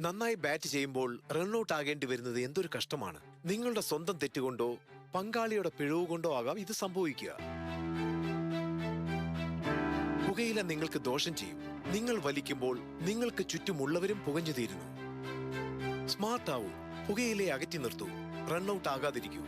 നന്നായി ബാറ്റ് ചെയ്യുമ്പോൾ റൺഔട്ട് ആകേണ്ടി വരുന്നത് എന്തൊരു കഷ്ടമാണ്. നിങ്ങളുടെ സ്വന്തം തെറ്റുകൊണ്ടോ പങ്കാളിയുടെ പിഴവ് കൊണ്ടോ ആകാം ഇത് സംഭവിക്കുക. പുകയില നിങ്ങൾക്ക് ദോഷം ചെയ്യും. നിങ്ങൾ വലിക്കുമ്പോൾ നിങ്ങൾക്ക് ചുറ്റുമുള്ളവരും പുകഞ്ഞു തീരുന്നു. സ്മാർട്ട് ആവൂ, പുകയിലെ അകറ്റി നിർത്തൂ, റൺഔട്ട് ആകാതിരിക്കൂ.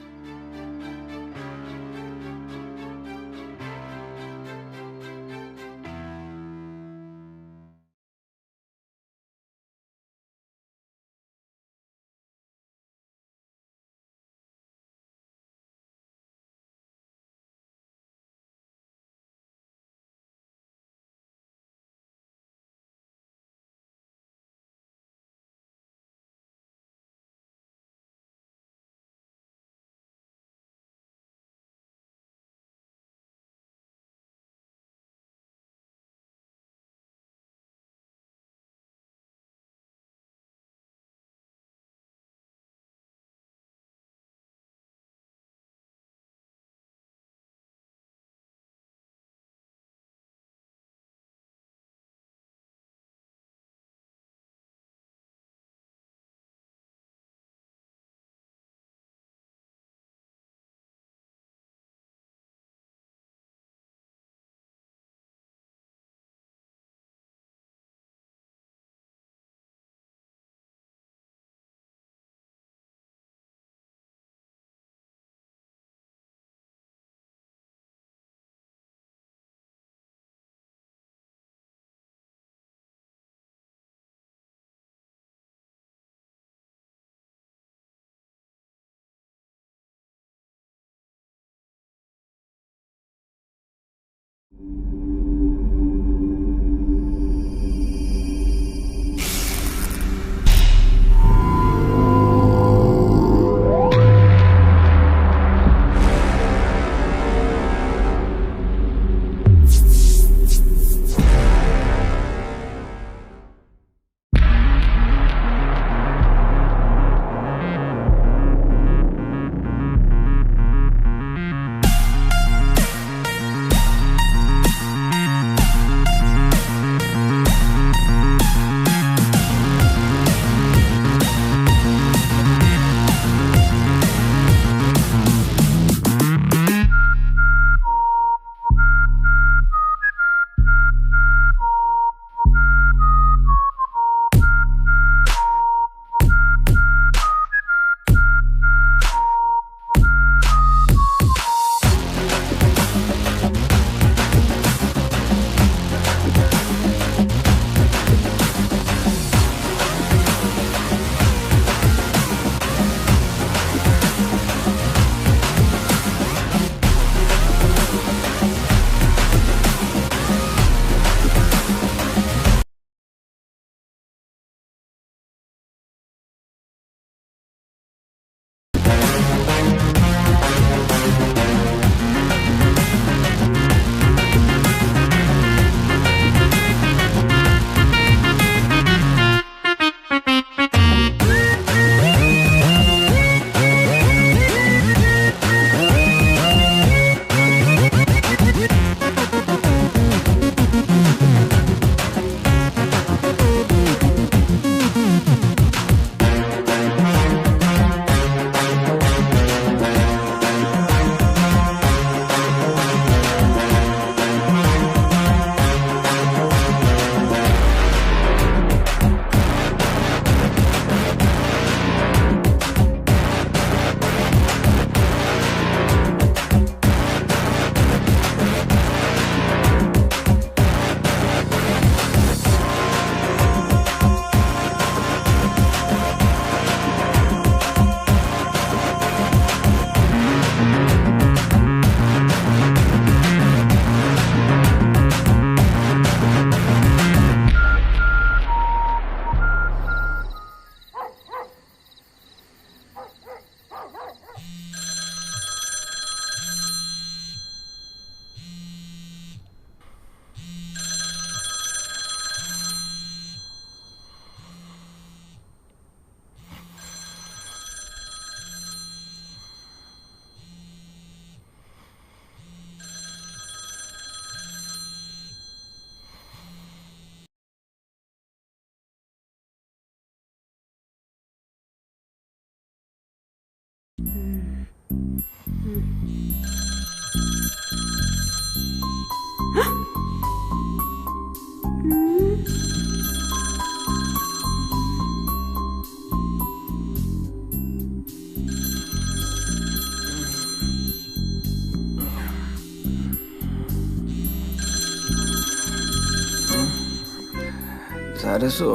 സരസു,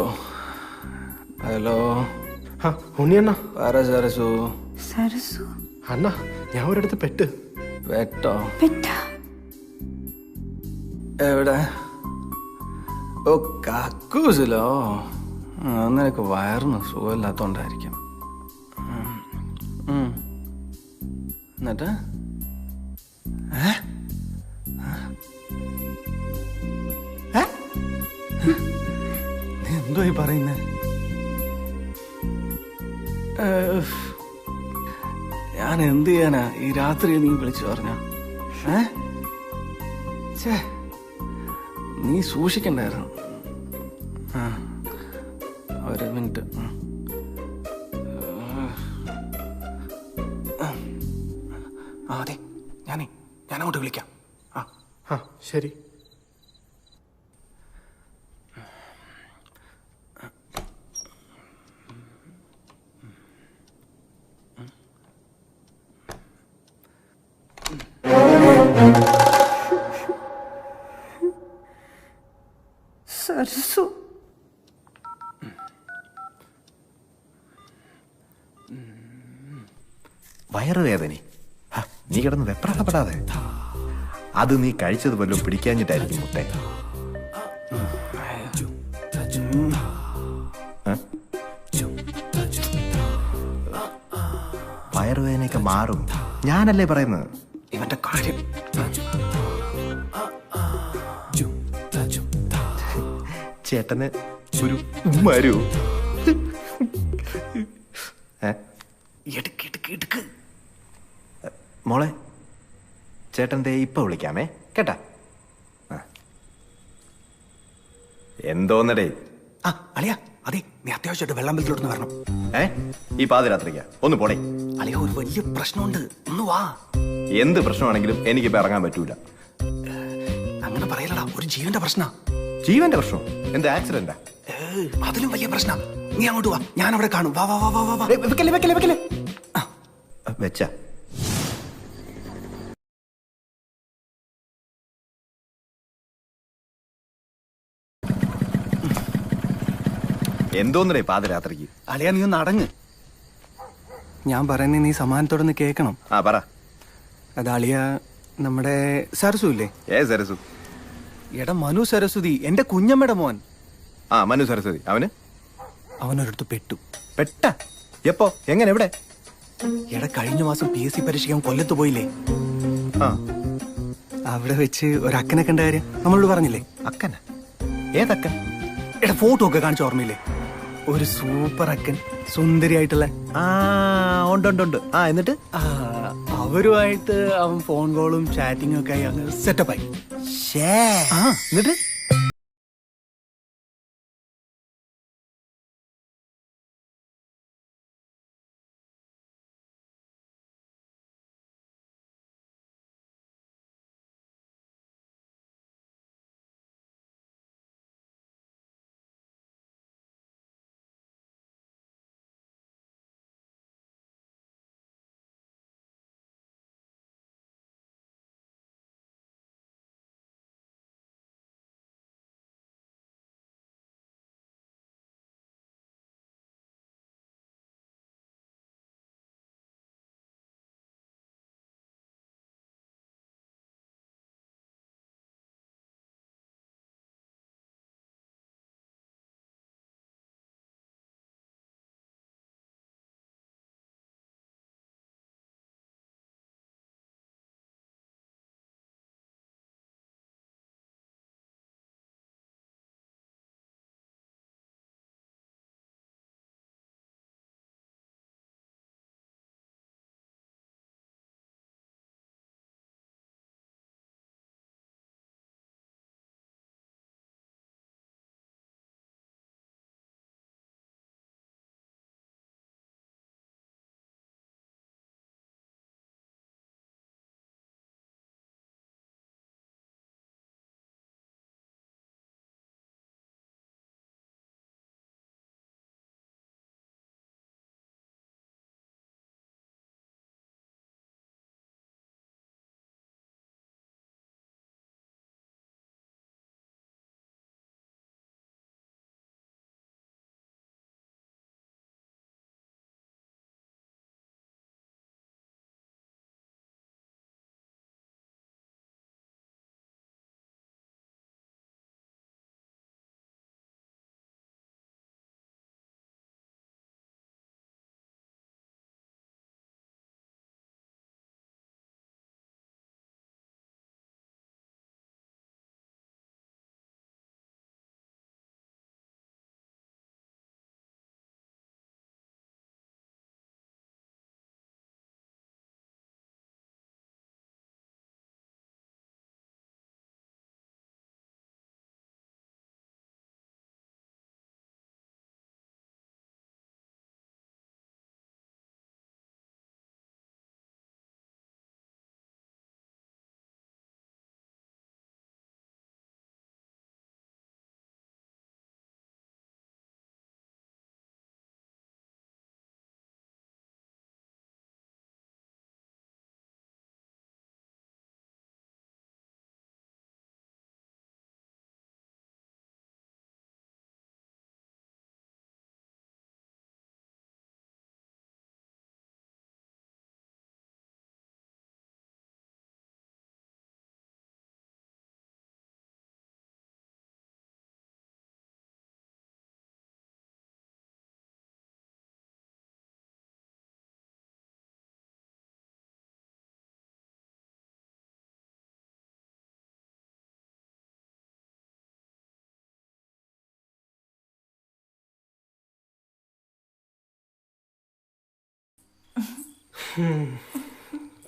ഹലോ. ഉണ്ണിയണ്ണ. പറ സരസു. സരസു അണ്ണ, ഞാൻ ഒരിടത്ത് പെട്ട്. പെട്ടോ? പെട്ടാ? എവിടെ? ഓ, കക്കൂസിലോ? നിനക്ക് വയറിന് സുഖമില്ലാത്തോണ്ടായിരിക്കും. എന്നിട്ട് നീ എന്തോ ഈ പറയുന്നേ? ഞാൻ എന്ത് ചെയ്യാനാ ഈ രാത്രി നീ വിളിച്ചു പറഞ്ഞ? നീ സൂക്ഷിക്കണ്ടായിരുന്നു. ഒരു മിനിറ്റ്. അതെ, ഞാൻ അങ്ങോട്ട് വിളിക്കാം. ശരി. സരസു വയറുവേദന. നീ കിടന്ന് വെപ്രാളപ്പെടാതെ. അത് നീ കഴിച്ചത് വല്ലതും പിടിക്കാഞ്ഞിട്ടായിരിക്കും മുട്ടേ. വയറുവേദനയൊക്കെ മാറും. ഞാനല്ലേ പറയുന്നത്. ഇവന്റെ കാര്യം ചേട്ടന് ഒരു ഉമ്മരു. എടുക്ക്. മോളെ, ചേട്ടൻ്റെ ഇപ്പൊ വിളിക്കാമേ, കേട്ടാ? എന്തോന്നടേ? അളിയ, അതെ, നീ അത്യാവശ്യമായിട്ട് വെള്ളമ്പലത്തിലോട്ട് വരണം. ഈ പാതിരാത്രിക്കാ? ഒന്ന് പോടേ. അളിയ, ഒരു വലിയ പ്രശ്നമുണ്ട്, ഒന്ന് വാ. എന്ത് പ്രശ്നമാണെങ്കിലും എനിക്കിപ്പോ ഇറങ്ങാൻ പറ്റൂല. അങ്ങനെ പറയലടാ, ഒരു ജീവന്റെ പ്രശ്ന. ജീവന്റെ പ്രശ്നം? എന്ത് ആക്സിഡന്റാ? അതിലും വലിയ പ്രശ്നം. നീ അങ്ങോട്ട് വാ, ഞാൻ അവിടെ കാണും. വാ വാ വാ വാ വാ. വെക്കല്ലേ. വെച്ച എന്തോന്നടേ പാതിരാത്രിക്ക്? അളിയ, നീ ഒന്ന് അടങ്ങ്. ഞാൻ പറയുന്നേ നീ സമാനത്തോടൊന്ന് കേക്കണം. പറ. അത് അളിയ, നമ്മുടെ സരസു ഇല്ലേ? സരസു? എടാ, മനു സരസ്വതി, എന്റെ കുഞ്ഞമ്മയുടെ മോൻ. മനു സരസ്വതി. അവനൊരിടത്ത് പെട്ടു. പെട്ട? എപ്പോ? എങ്ങനെ? എവിടെ? എടാ, കഴിഞ്ഞ മാസം PSC പരീക്ഷിക്കാൻ കൊല്ലത്ത് പോയില്ലേ? അവിടെ വെച്ച് ഒരു അക്കനെ കണ്ട കാര്യം നമ്മളോട് പറഞ്ഞില്ലേ? അക്കന? ഏതക്കൻ? എടാ, ഫോട്ടോ ഒക്കെ കാണിച്ച ഓർമ്മയില്ലേ? ഒരു സൂപ്പർ അക്കൻ, സുന്ദരിയായിട്ടുള്ള. ഉണ്ട്. എന്നിട്ട് അവരുമായിട്ട് അവൻ ഫോൺ കോളും ചാറ്റിങ്ങും ഒക്കെ ആയി സെറ്റപ്പായി. എന്നിട്ട്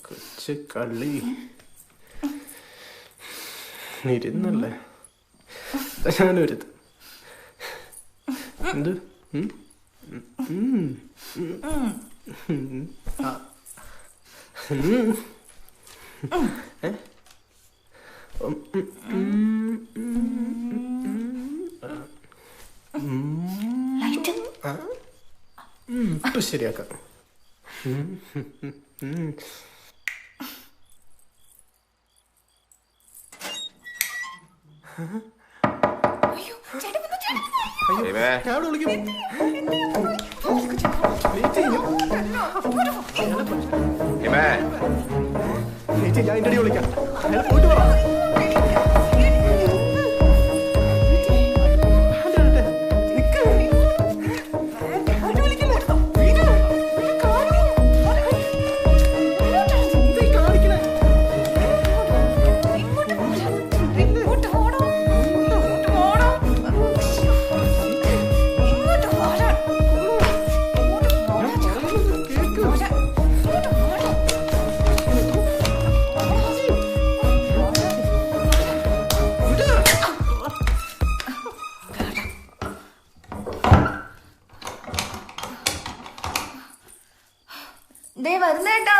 കൊച്ചു കള്ളി ഇരുന്നല്ലേ ഞാനൊരുത് എന്ത് ഇപ്പൊ ശരിയാക്കാം. ഞാൻ വിളിക്കും. ഞാൻ എൻ്റെ അടി വിളിക്കാം. പോയിട്ട് പറ. ദേ വരുന്നേട്ടാ.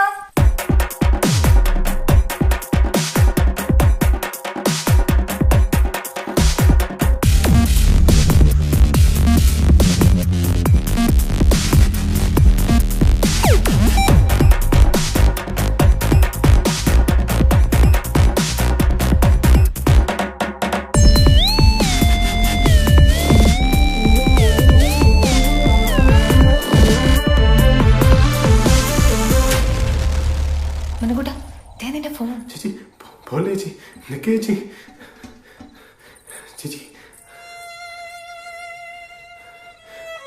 ചേച്ചി പോലെ ചേച്ചി നിക്ക് ചേച്ചി. ചേച്ചി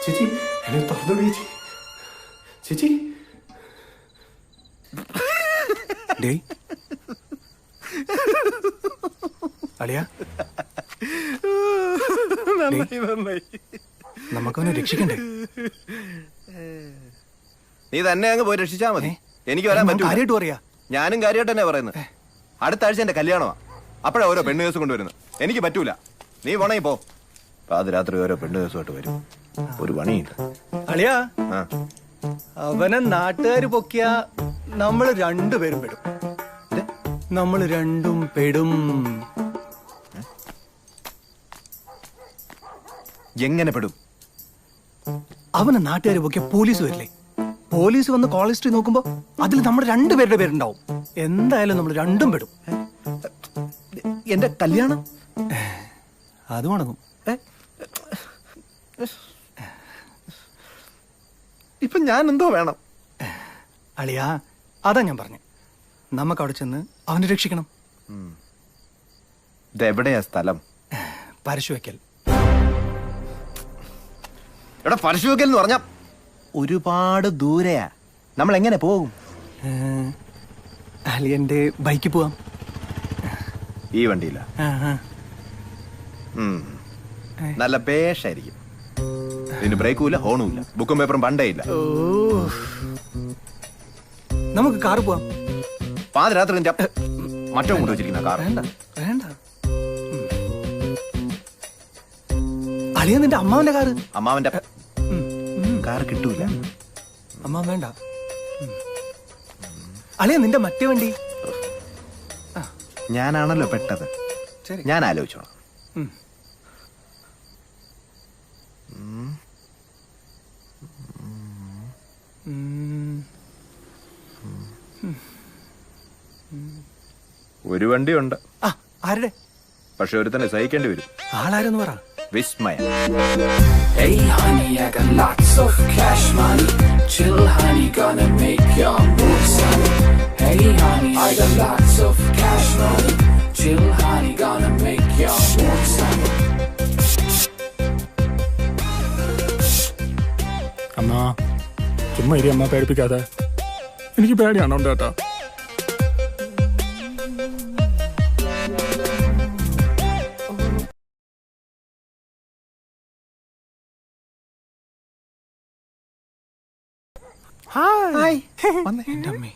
ചേച്ചി എന്നെ തുറന്നു ചേച്ചി. ചേച്ചി ഡേയ് അളിയ നമുക്കവനെ രക്ഷിക്കണ്ടേ? നീ തന്നെ അങ്ങ് പോയി രക്ഷിച്ചാ മതി. എനിക്ക് വരാൻ പറ്റും. കാര്യമായിട്ട് പറയാ. ഞാനും കാര്യമായിട്ട് തന്നെ പറയുന്നത്. അടുത്ത ആഴ്ച എന്റെ കല്യാണമാ. അപ്പോഴാ ഓരോ പെണ്ണ് കേസ് കൊണ്ടുവരുന്നത്. എനിക്ക് പറ്റൂല. നീ പോണേ പോ. പാതിരാത്രി ഓരോ പെണ്ണ് കേസുമായിട്ട് വരും. ഒരു പണിയില്ല. അളിയാ അവനെ നാട്ടുകാര് പൊക്കിയ നമ്മള് രണ്ടുപേരും പെടും. നമ്മള് രണ്ടും പെടും. എങ്ങനെ പെടും? അവനെ നാട്ടുകാര് പൊക്കിയ പോലീസ് വരില്ലേ? പോലീസ് വന്ന് കോൾ ഹിസ്റ്ററി നോക്കുമ്പോ അതിൽ നമ്മുടെ രണ്ടുപേരുടെ പേരുണ്ടാവും. എന്തായാലും നമ്മൾ രണ്ടും പെടും. എന്റെ കല്യാണം അത് മുടങ്ങും. ഇപ്പൊ ഞാൻ എന്തോ വേണം? അളിയാ അതാ ഞാൻ പറഞ്ഞു. നമുക്ക് അവിടെ ചെന്ന് അവനെ രക്ഷിക്കണം. ഇതെവിടെയാ സ്ഥലം? പരശുവയ്ക്കൽ. ഇവിടെ പരശുവയ്ക്കൽ എന്ന് പറഞ്ഞ ഒരുപാട് ദൂരെയാ. നമ്മൾ എങ്ങനെ പോകും? അളിയന്റെ ബൈക്കിൽ പോവാം. ഈ വണ്ടിയില്ല. നല്ല പേഷായിരിക്കും. ഇതിന് ബ്രേക്കും ഇല്ല, ഹോണും ഇല്ല, ബുക്കും പേപ്പറും പണ്ടേ ഇല്ല. നമുക്ക് കാറ് പോവാം. പാതിരാത്രി മറ്റോ കൊണ്ട് വെച്ചിരിക്കുന്ന കാർ. വേണ്ട വേണ്ട. അളിയ നിന്റെ അമ്മാവന്റെ കാറ്. അമ്മാവന്റെ കാർ കിട്ടൂല. അമ്മാവൻ വേണ്ട. അളിയ നിന്റെ മറ്റേ വണ്ടി. ഞാനാണല്ലോ പെട്ടത്. ശരി ഞാൻ ആലോചിച്ചോളാം. ഒരു വണ്ടിയുണ്ട്. ആരുടെ? പക്ഷെ ഒരുത്തന്നെ സഹിക്കേണ്ടി വരും. ആളാരെന്ന് പറ. വിസ്മയ. Hey honey, I got lots of cash money. Chill honey, gonna make your mood sunny. Hey honey, I got lots of cash money. Chill honey, gonna make your mood sunny. അമ്മ ചുമ്മാ ഇരി അമ്മ, പേടിപ്പിക്കാതെ. എനിക്ക് പേടിയാണോ കേട്ടോ? ഹായ് എന്റെ അമ്മേ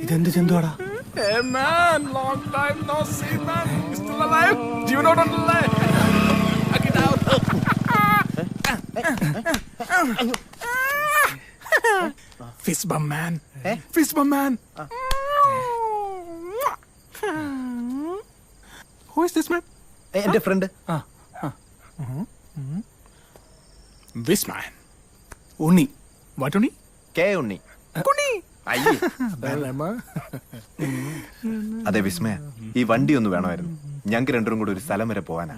ഇതെന്ത് ജന്തുവാടാ? Hey man, long time no see man. You still alive? Do you know what I'm alive? Get out. Fist bump man. Fist bump man. Who is this man? എന്റെ friend This man. Unni. What only? K Unni. Kuni. അയ്യേ Bellama. അതെ വിസ്മയ, ഈ വണ്ടി ഒന്ന് വേണമായിരുന്നു. ഞങ്ങൾക്ക് രണ്ടും കൂടി ഒരു സ്ഥലം വരെ പോവാനാ.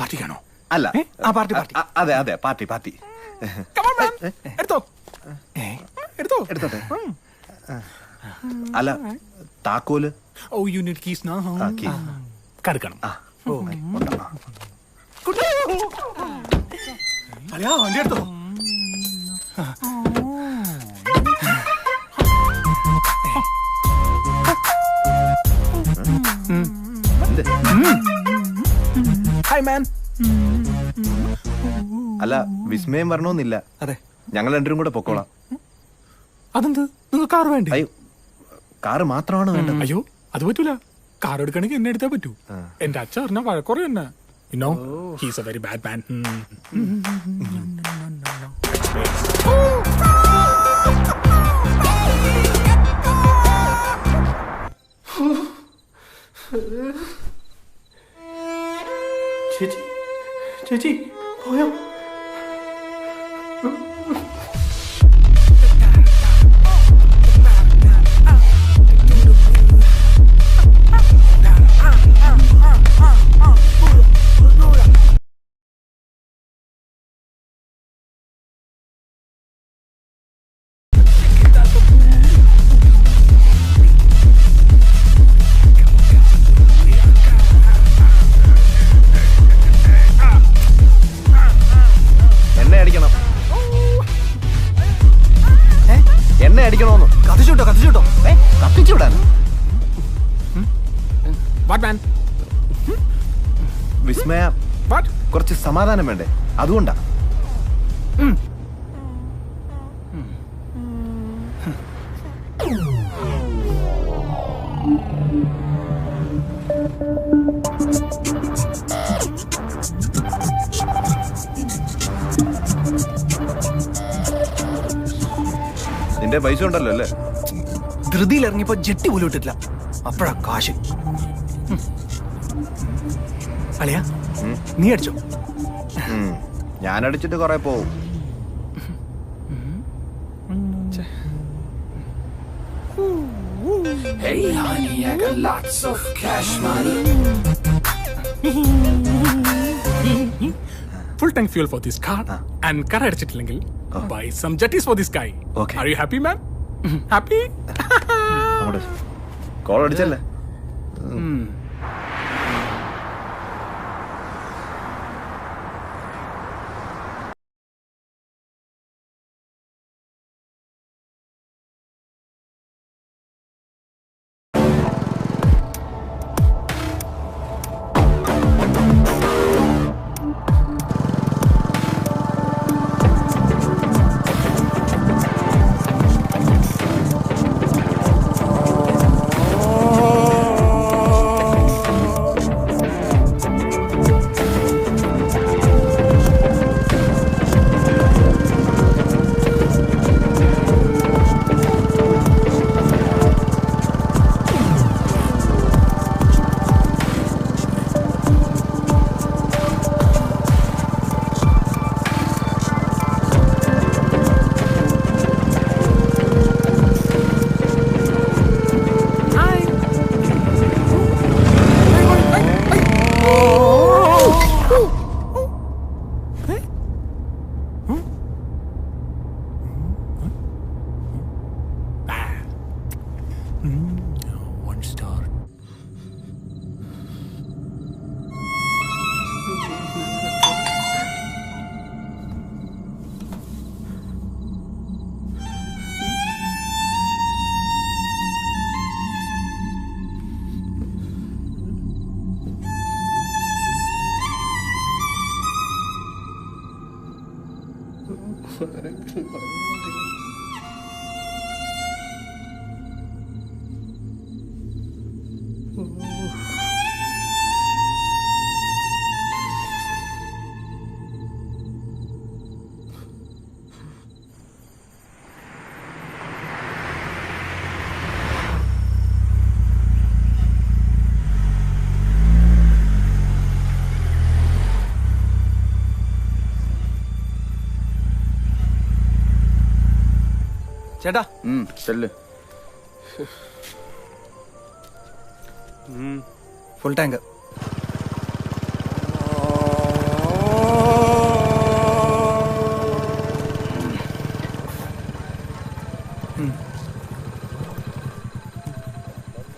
Party kano? അല്ല പാർട്ടി അതെ അതെ party party. Come on man. Edto. Edto. എടുത്തോട്ടെ. അല്ല താക്കോല്. Oh, you need keys now. Key. കടക്കണം. അളിയാ വണ്ടി എടുത്തോ. Hi man. അല്ല വിസ്മയം വരണോന്നില്ല. അതെ ഞങ്ങൾ രണ്ടും കൂടെ പൊക്കോളാം. അതെന്ത് നിങ്ങൾ കാർ വേണ്ടേ? അയ്യോ കാറ് മാത്രമാണ് വേണ്ടത്. അയ്യോ അത് പറ്റൂല. കാർ എടുക്കണമെങ്കിൽ എന്നെ എടുത്താൽ പറ്റൂ. എന്റെ അച്ഛൻ അറിഞ്ഞ വഴക്കുറ തന്നെ. You know, he's a very bad man. ചേച്ചി ചേച്ചി പോയോ? എണ്ണ അടിക്കണോന്ന്. കത്തിച്ചോട്ടോ കത്തിച്ചുവിടാൻ What man? Vismaya What? കുറച്ച് സമാധാനം വേണ്ടേ? അതുകൊണ്ടാ. നിന്റെ പൈസ ഉണ്ടല്ലോ അല്ലേ? ധൃതിയിൽ ഇറങ്ങിയപ്പോ ജെട്ടി പോലും ഇട്ടിട്ടില്ല. അപ്പഴാ കാശ്. അളിയാ നീ അടിച്ചോ? ഞാൻ അടിച്ചിട്ട് കുറെ പോവും. Hey honey, I got lots of cash money. Full tank fuel for this car and car അടിച്ചിട്ടില്ലെങ്കിൽ buy some jetties for this guy. Okay. Are you happy man? Happy? Call അടിച്ചല്ലേ? ചേട്ടാ ചെല്ല്. Full tank.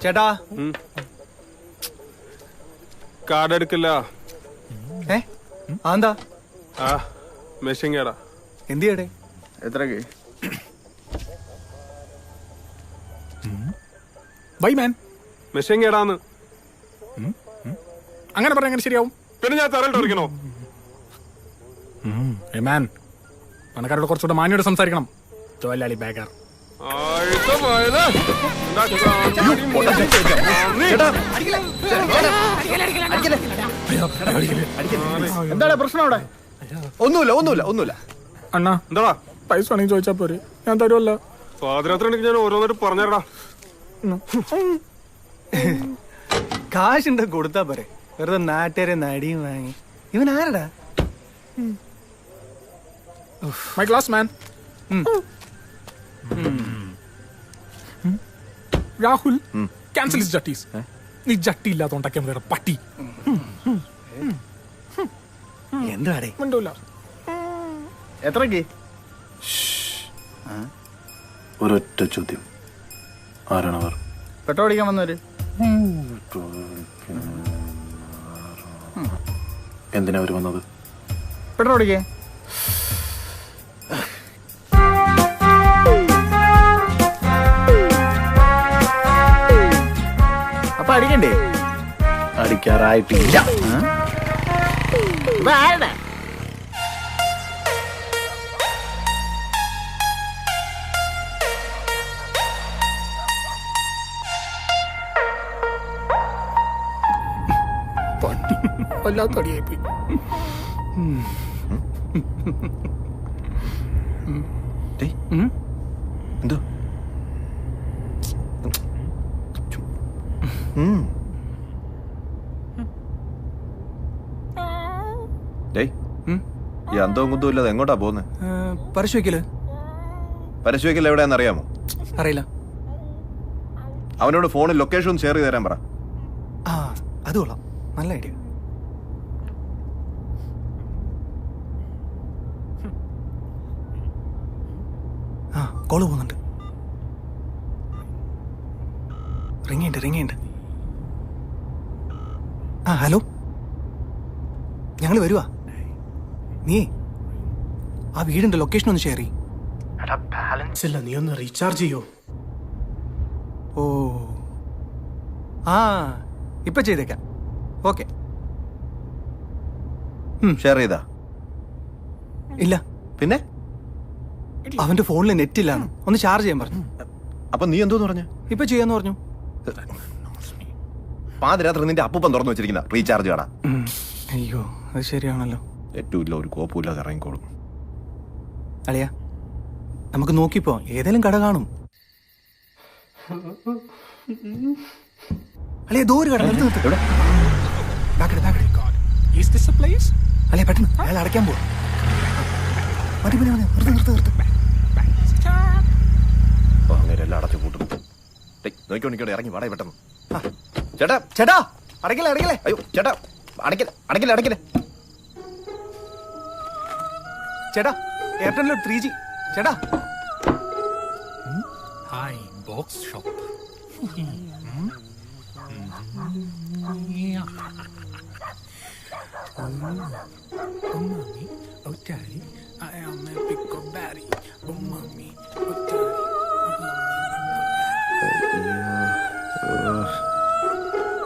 ചേട്ടാ card എടുക്കില്ല. എന്താ ആ machine കേടാ. എന്ത് ചെയ്യടേ? എത്രക്ക്? By man, machine കേടാന്ന്. അങ്ങനെ പറഞ്ഞ എങ്ങനെ ശരിയാവും? പിന്നെ ഞാൻ തരൽ തുറക്കണോ? മാൻ, പണക്കാരോട് കുറച്ചുകൂടെ മാന്യോട് സംസാരിക്കണം. തൊഴിലാളി ബാഗർ. എന്താണ് പ്രശ്നം അവിടെ? ഒന്നുമില്ല. അണ്ണാ എന്താടാ? പൈസ വേണമെങ്കിൽ ചോദിച്ചാ പോരെ, ഞാൻ തരുമല്ലോ. പാതിരാത്രി ഞാൻ ഓരോന്നിട്ട് പറഞ്ഞേടാ. കാശുണ്ട് കൊടുത്താ പോരെ, വെറുതെ നാട്ടുകാരെ നടിയും വാങ്ങി. ഇവൻ ആരടാ? My class man Rahul, cancel his ജട്ടീസ്. നീ ജട്ടി ഇല്ലാത്തോണ്ടൊക്കെ വേറെ പട്ടി. എന്താടേ? മിണ്ടൂല. എത്രക്ക്? ഒരൊറ്റ ചോദ്യം, ആരാണവർ? പെട്രോൾ അടിക്കാൻ വന്നവര്. എന്തിനാ അവര് വന്നത്? പെട്രോൾ അടിക്കേ. അപ്പൊ അടിക്കണ്ടേ? അടിക്കാറായിട്ടില്ല. വല്ലാത്തടിയായി പോയി. എന്തോ ഈ അന്തവും കുന്തവും ഇല്ലാതെ എങ്ങോട്ടാ പോകുന്നത്? പരശുവയ്ക്കൽ എവിടെയാന്ന് അറിയാമോ? അറിയില്ല. അവനോട് ഫോണിൽ ലൊക്കേഷൻ ഷെയർ ചെയ്ത് തരാൻ പറ. ആ, അത് കൊള്ളാം, നല്ല ഐഡിയ. ആ, കോള് പോകുന്നുണ്ട്. റിങ്ങുണ്ട്. ആ, ഹലോ, ഞങ്ങൾ വരുവാ. നീ ആ വീടിന്റെ ലൊക്കേഷൻ ഒന്ന് ഷെയർ ചെയ്യ്. ബാലൻസ് ഇല്ല, നീ ഒന്ന് റീചാർജ് ചെയ്യോ? ഓ, ആ, ഇപ്പൊ ചെയ്തേക്കാം. ഓക്കെ. ഷെയർ ചെയ്താ? ഇല്ല. പിന്നെ അവന്റെ ഫോണിൽ നെറ്റ് ഇല്ലാന്ന്, ഒന്ന് ചാർജ് ചെയ്യാൻ പറഞ്ഞു. അപ്പൊ നീ എന്തോന്ന് പറഞ്ഞു? ഇപ്പൊ ചെയ്യാന്ന് പറഞ്ഞു. പാതിരാത്രി നിന്റെ അപ്പൂപ്പൻ തുറന്നു വെച്ചിരിക്കുന്ന റീചാർജ് കട. അയ്യോ, അത് ശരിയാണല്ലോ. ഏറ്റവും ഇല്ല, ഒരു കോപ്പുമില്ലാതെ ഇറങ്ങിക്കോളും. അളിയാ, നമുക്ക് നോക്കിപ്പോ ഏതെങ്കിലും കട കാണും. അളിയ, ദൂരെ കട. നിർത്ത്. അളിയ, പെട്ടെന്ന് അയാൾ അടയ്ക്കാൻ പോവാ. മതി, നിർത്ത്. അങ്ങനെ എല്ലാം അടച്ചു കൂട്ടും. നോക്കിക്കോണിക്കോടെ ഇറങ്ങി വാടക പെട്ടെന്ന്. ചേട്ടാ അടയ്ക്കല്ലേ. അയ്യോ ചേട്ടാ, അടയ്ക്കല്ലേ. ചേട്ടാ, എയർടെലിൽ 3G. ചേട്ടാ, ഹായ് ബോക്സ് ഷോപ്പ്.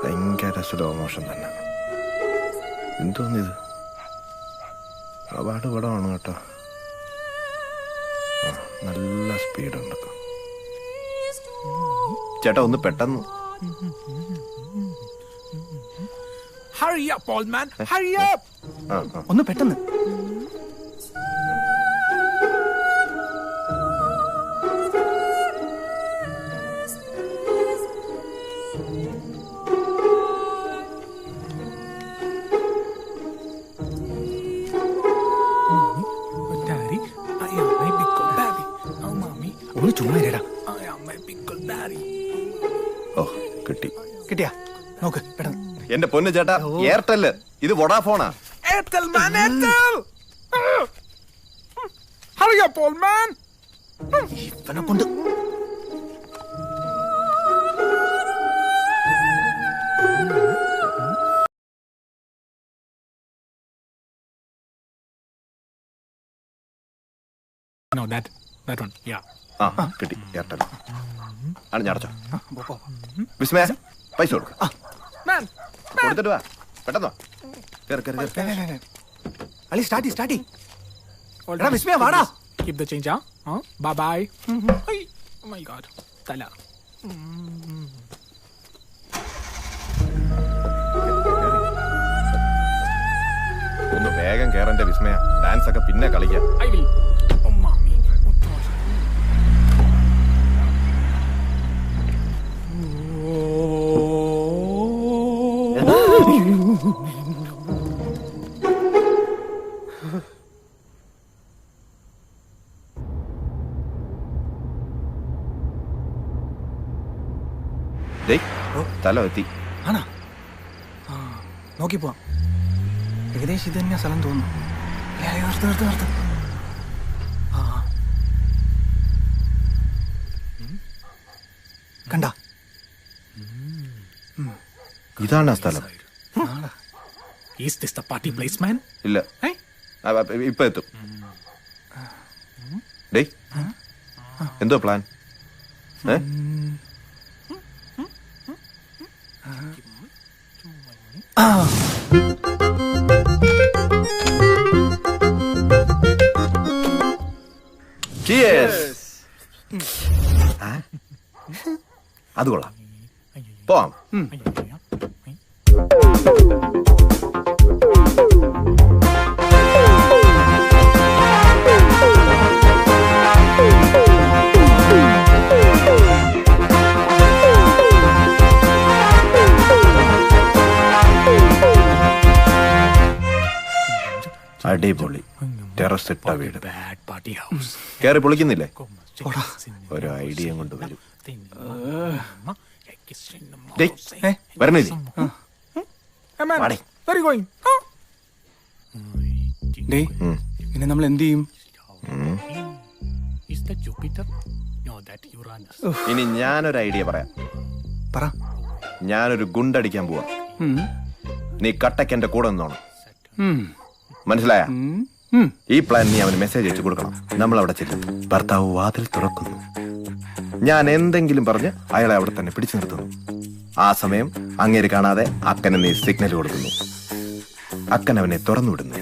ഭയങ്കര സ്ലോ മോഷൻ തന്നെ. എന്തോന്നിത്? ഒരുപാട് പടമാണ് കേട്ടോ. സ്പീഡുണ്ട്. ചേട്ടാ ഒന്ന് പെട്ടെന്ന്. Hurry up, old man. Hurry up. ഒന്ന് പെട്ടെന്ന്. Daddy, I am my pickle daddy. Oh, mommy, ഒന്ന് ചുമ്മാ ഇരടാ. I am my pickle daddy. ഓ കിട്ടി. കിട്ടിയാ? നോക്ക് പെട്ടെന്ന്. എന്റെ പൊന്നു ചേട്ടാ, എയർടെല്, ഇത് വോഡാഫോണാ. Airtel, man, Airtel. Hurry up, old man. ഇവനെ കൊണ്ട് No, that one, yeah. ആ കിട്ടി എയർടെൽ. അടച്ചോ. വിസ്മയ പൈസ കൊടുക്കും. Man, കൊടുത്തിട്ട് വാ, പെട്ടെന്ന് വാ. കേറ്, കേറ്, കേറ്. അളി സ്റ്റാർട്ടി. എടാ വിസ്മയ വാടാ. keep the change, huh? Bye-bye. Ay, oh my God. Tala. ഒന്ന് വേഗം കേറന്റെ വിസ്മയ. ഡാൻസ് ഒക്കെ പിന്നെ കളിക്കാം. I will. Oh, mommy. Oh, God. തല എത്തി. ആണോ? നോക്കി പോവാം. ഏകദേശം ഇത് തന്നെയാ സ്ഥലം തോന്നുന്നു. നിർത്ത്. കണ്ട ഇതാണ് ആ സ്ഥലം. Is this the party place, man? ഇല്ല, Hey? ഇപ്പൊ എത്തും. ഡേയ് എന്തോ പ്ലാൻ? അത് കൊള്ളാം. പോവാം. അടിപൊളി ടെറസ് ഇട്ട വീട്. Bad party house. കേറി പൊളിക്കുന്നില്ലേ? ഒരു ഐഡിയ കൊണ്ട് വരും. വരണില്ലേ? Hey, man. Buddy. Where are you going? Huh? Day പിന്നെ നമ്മൾ എന്ത് ചെയ്യും? Is that Jupiter? No, that Uranus. ഇനി ഞാനൊരു ഐഡിയ പറയാം. പറ. ഞാനൊരു ഗുണ്ടടിക്കാൻ പോവാ. നീ കട്ടയ്ക്ക് എന്റെ കൂടെ നിന്നോണം. മനസ്സിലായ? ഈ പ്ലാൻ നീ അവന് മെസ്സേജ് അയച്ചു കൊടുക്കണം. നമ്മൾ അവിടെ ചെല്ലും. ഭർത്താവ് വാതിൽ തുറക്കുന്നു. ഞാൻ എന്തെങ്കിലും പറഞ്ഞ് അയാളെ അവിടെ തന്നെ പിടിച്ചു നിർത്തുന്നു. ആ സമയം അങ്ങേര് കാണാതെ അക്കനെ നീ സിഗ്നൽ കൊടുക്കുന്നു. അക്കൻ അവനെ തുറന്നു വിടുന്നു.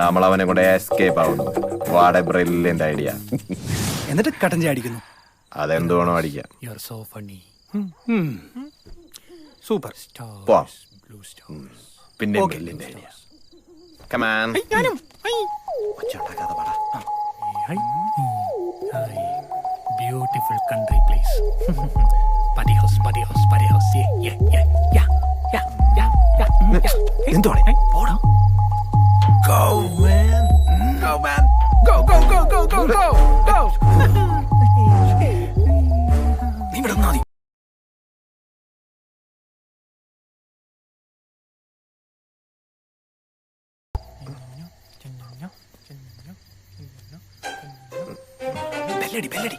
നമ്മൾ അവനെ കൊണ്ട് എസ്കേപ്പ് ആവുന്നു. What A brilliant idea. എന്നിട്ട് കട്ടൻ ചാടിക്കുന്നു. അതെന്ത് വേണോ അടിക്കാം. You're so funny. സൂപ്പർ. പോവാം. Blue stars. പിന്നെ ബ്രില്യന്റ് ഐഡിയ. Come on. ഞാനും. ഒച്ചയുണ്ടാക്കാതെ പാടാ. Hi. Beautiful country place. Party house. Yeah. എന്തുവാണ്? പോടാ. Go, man. Go. നീ ഇവിടെ നിന്നാ മതി. ബെല്ലടി.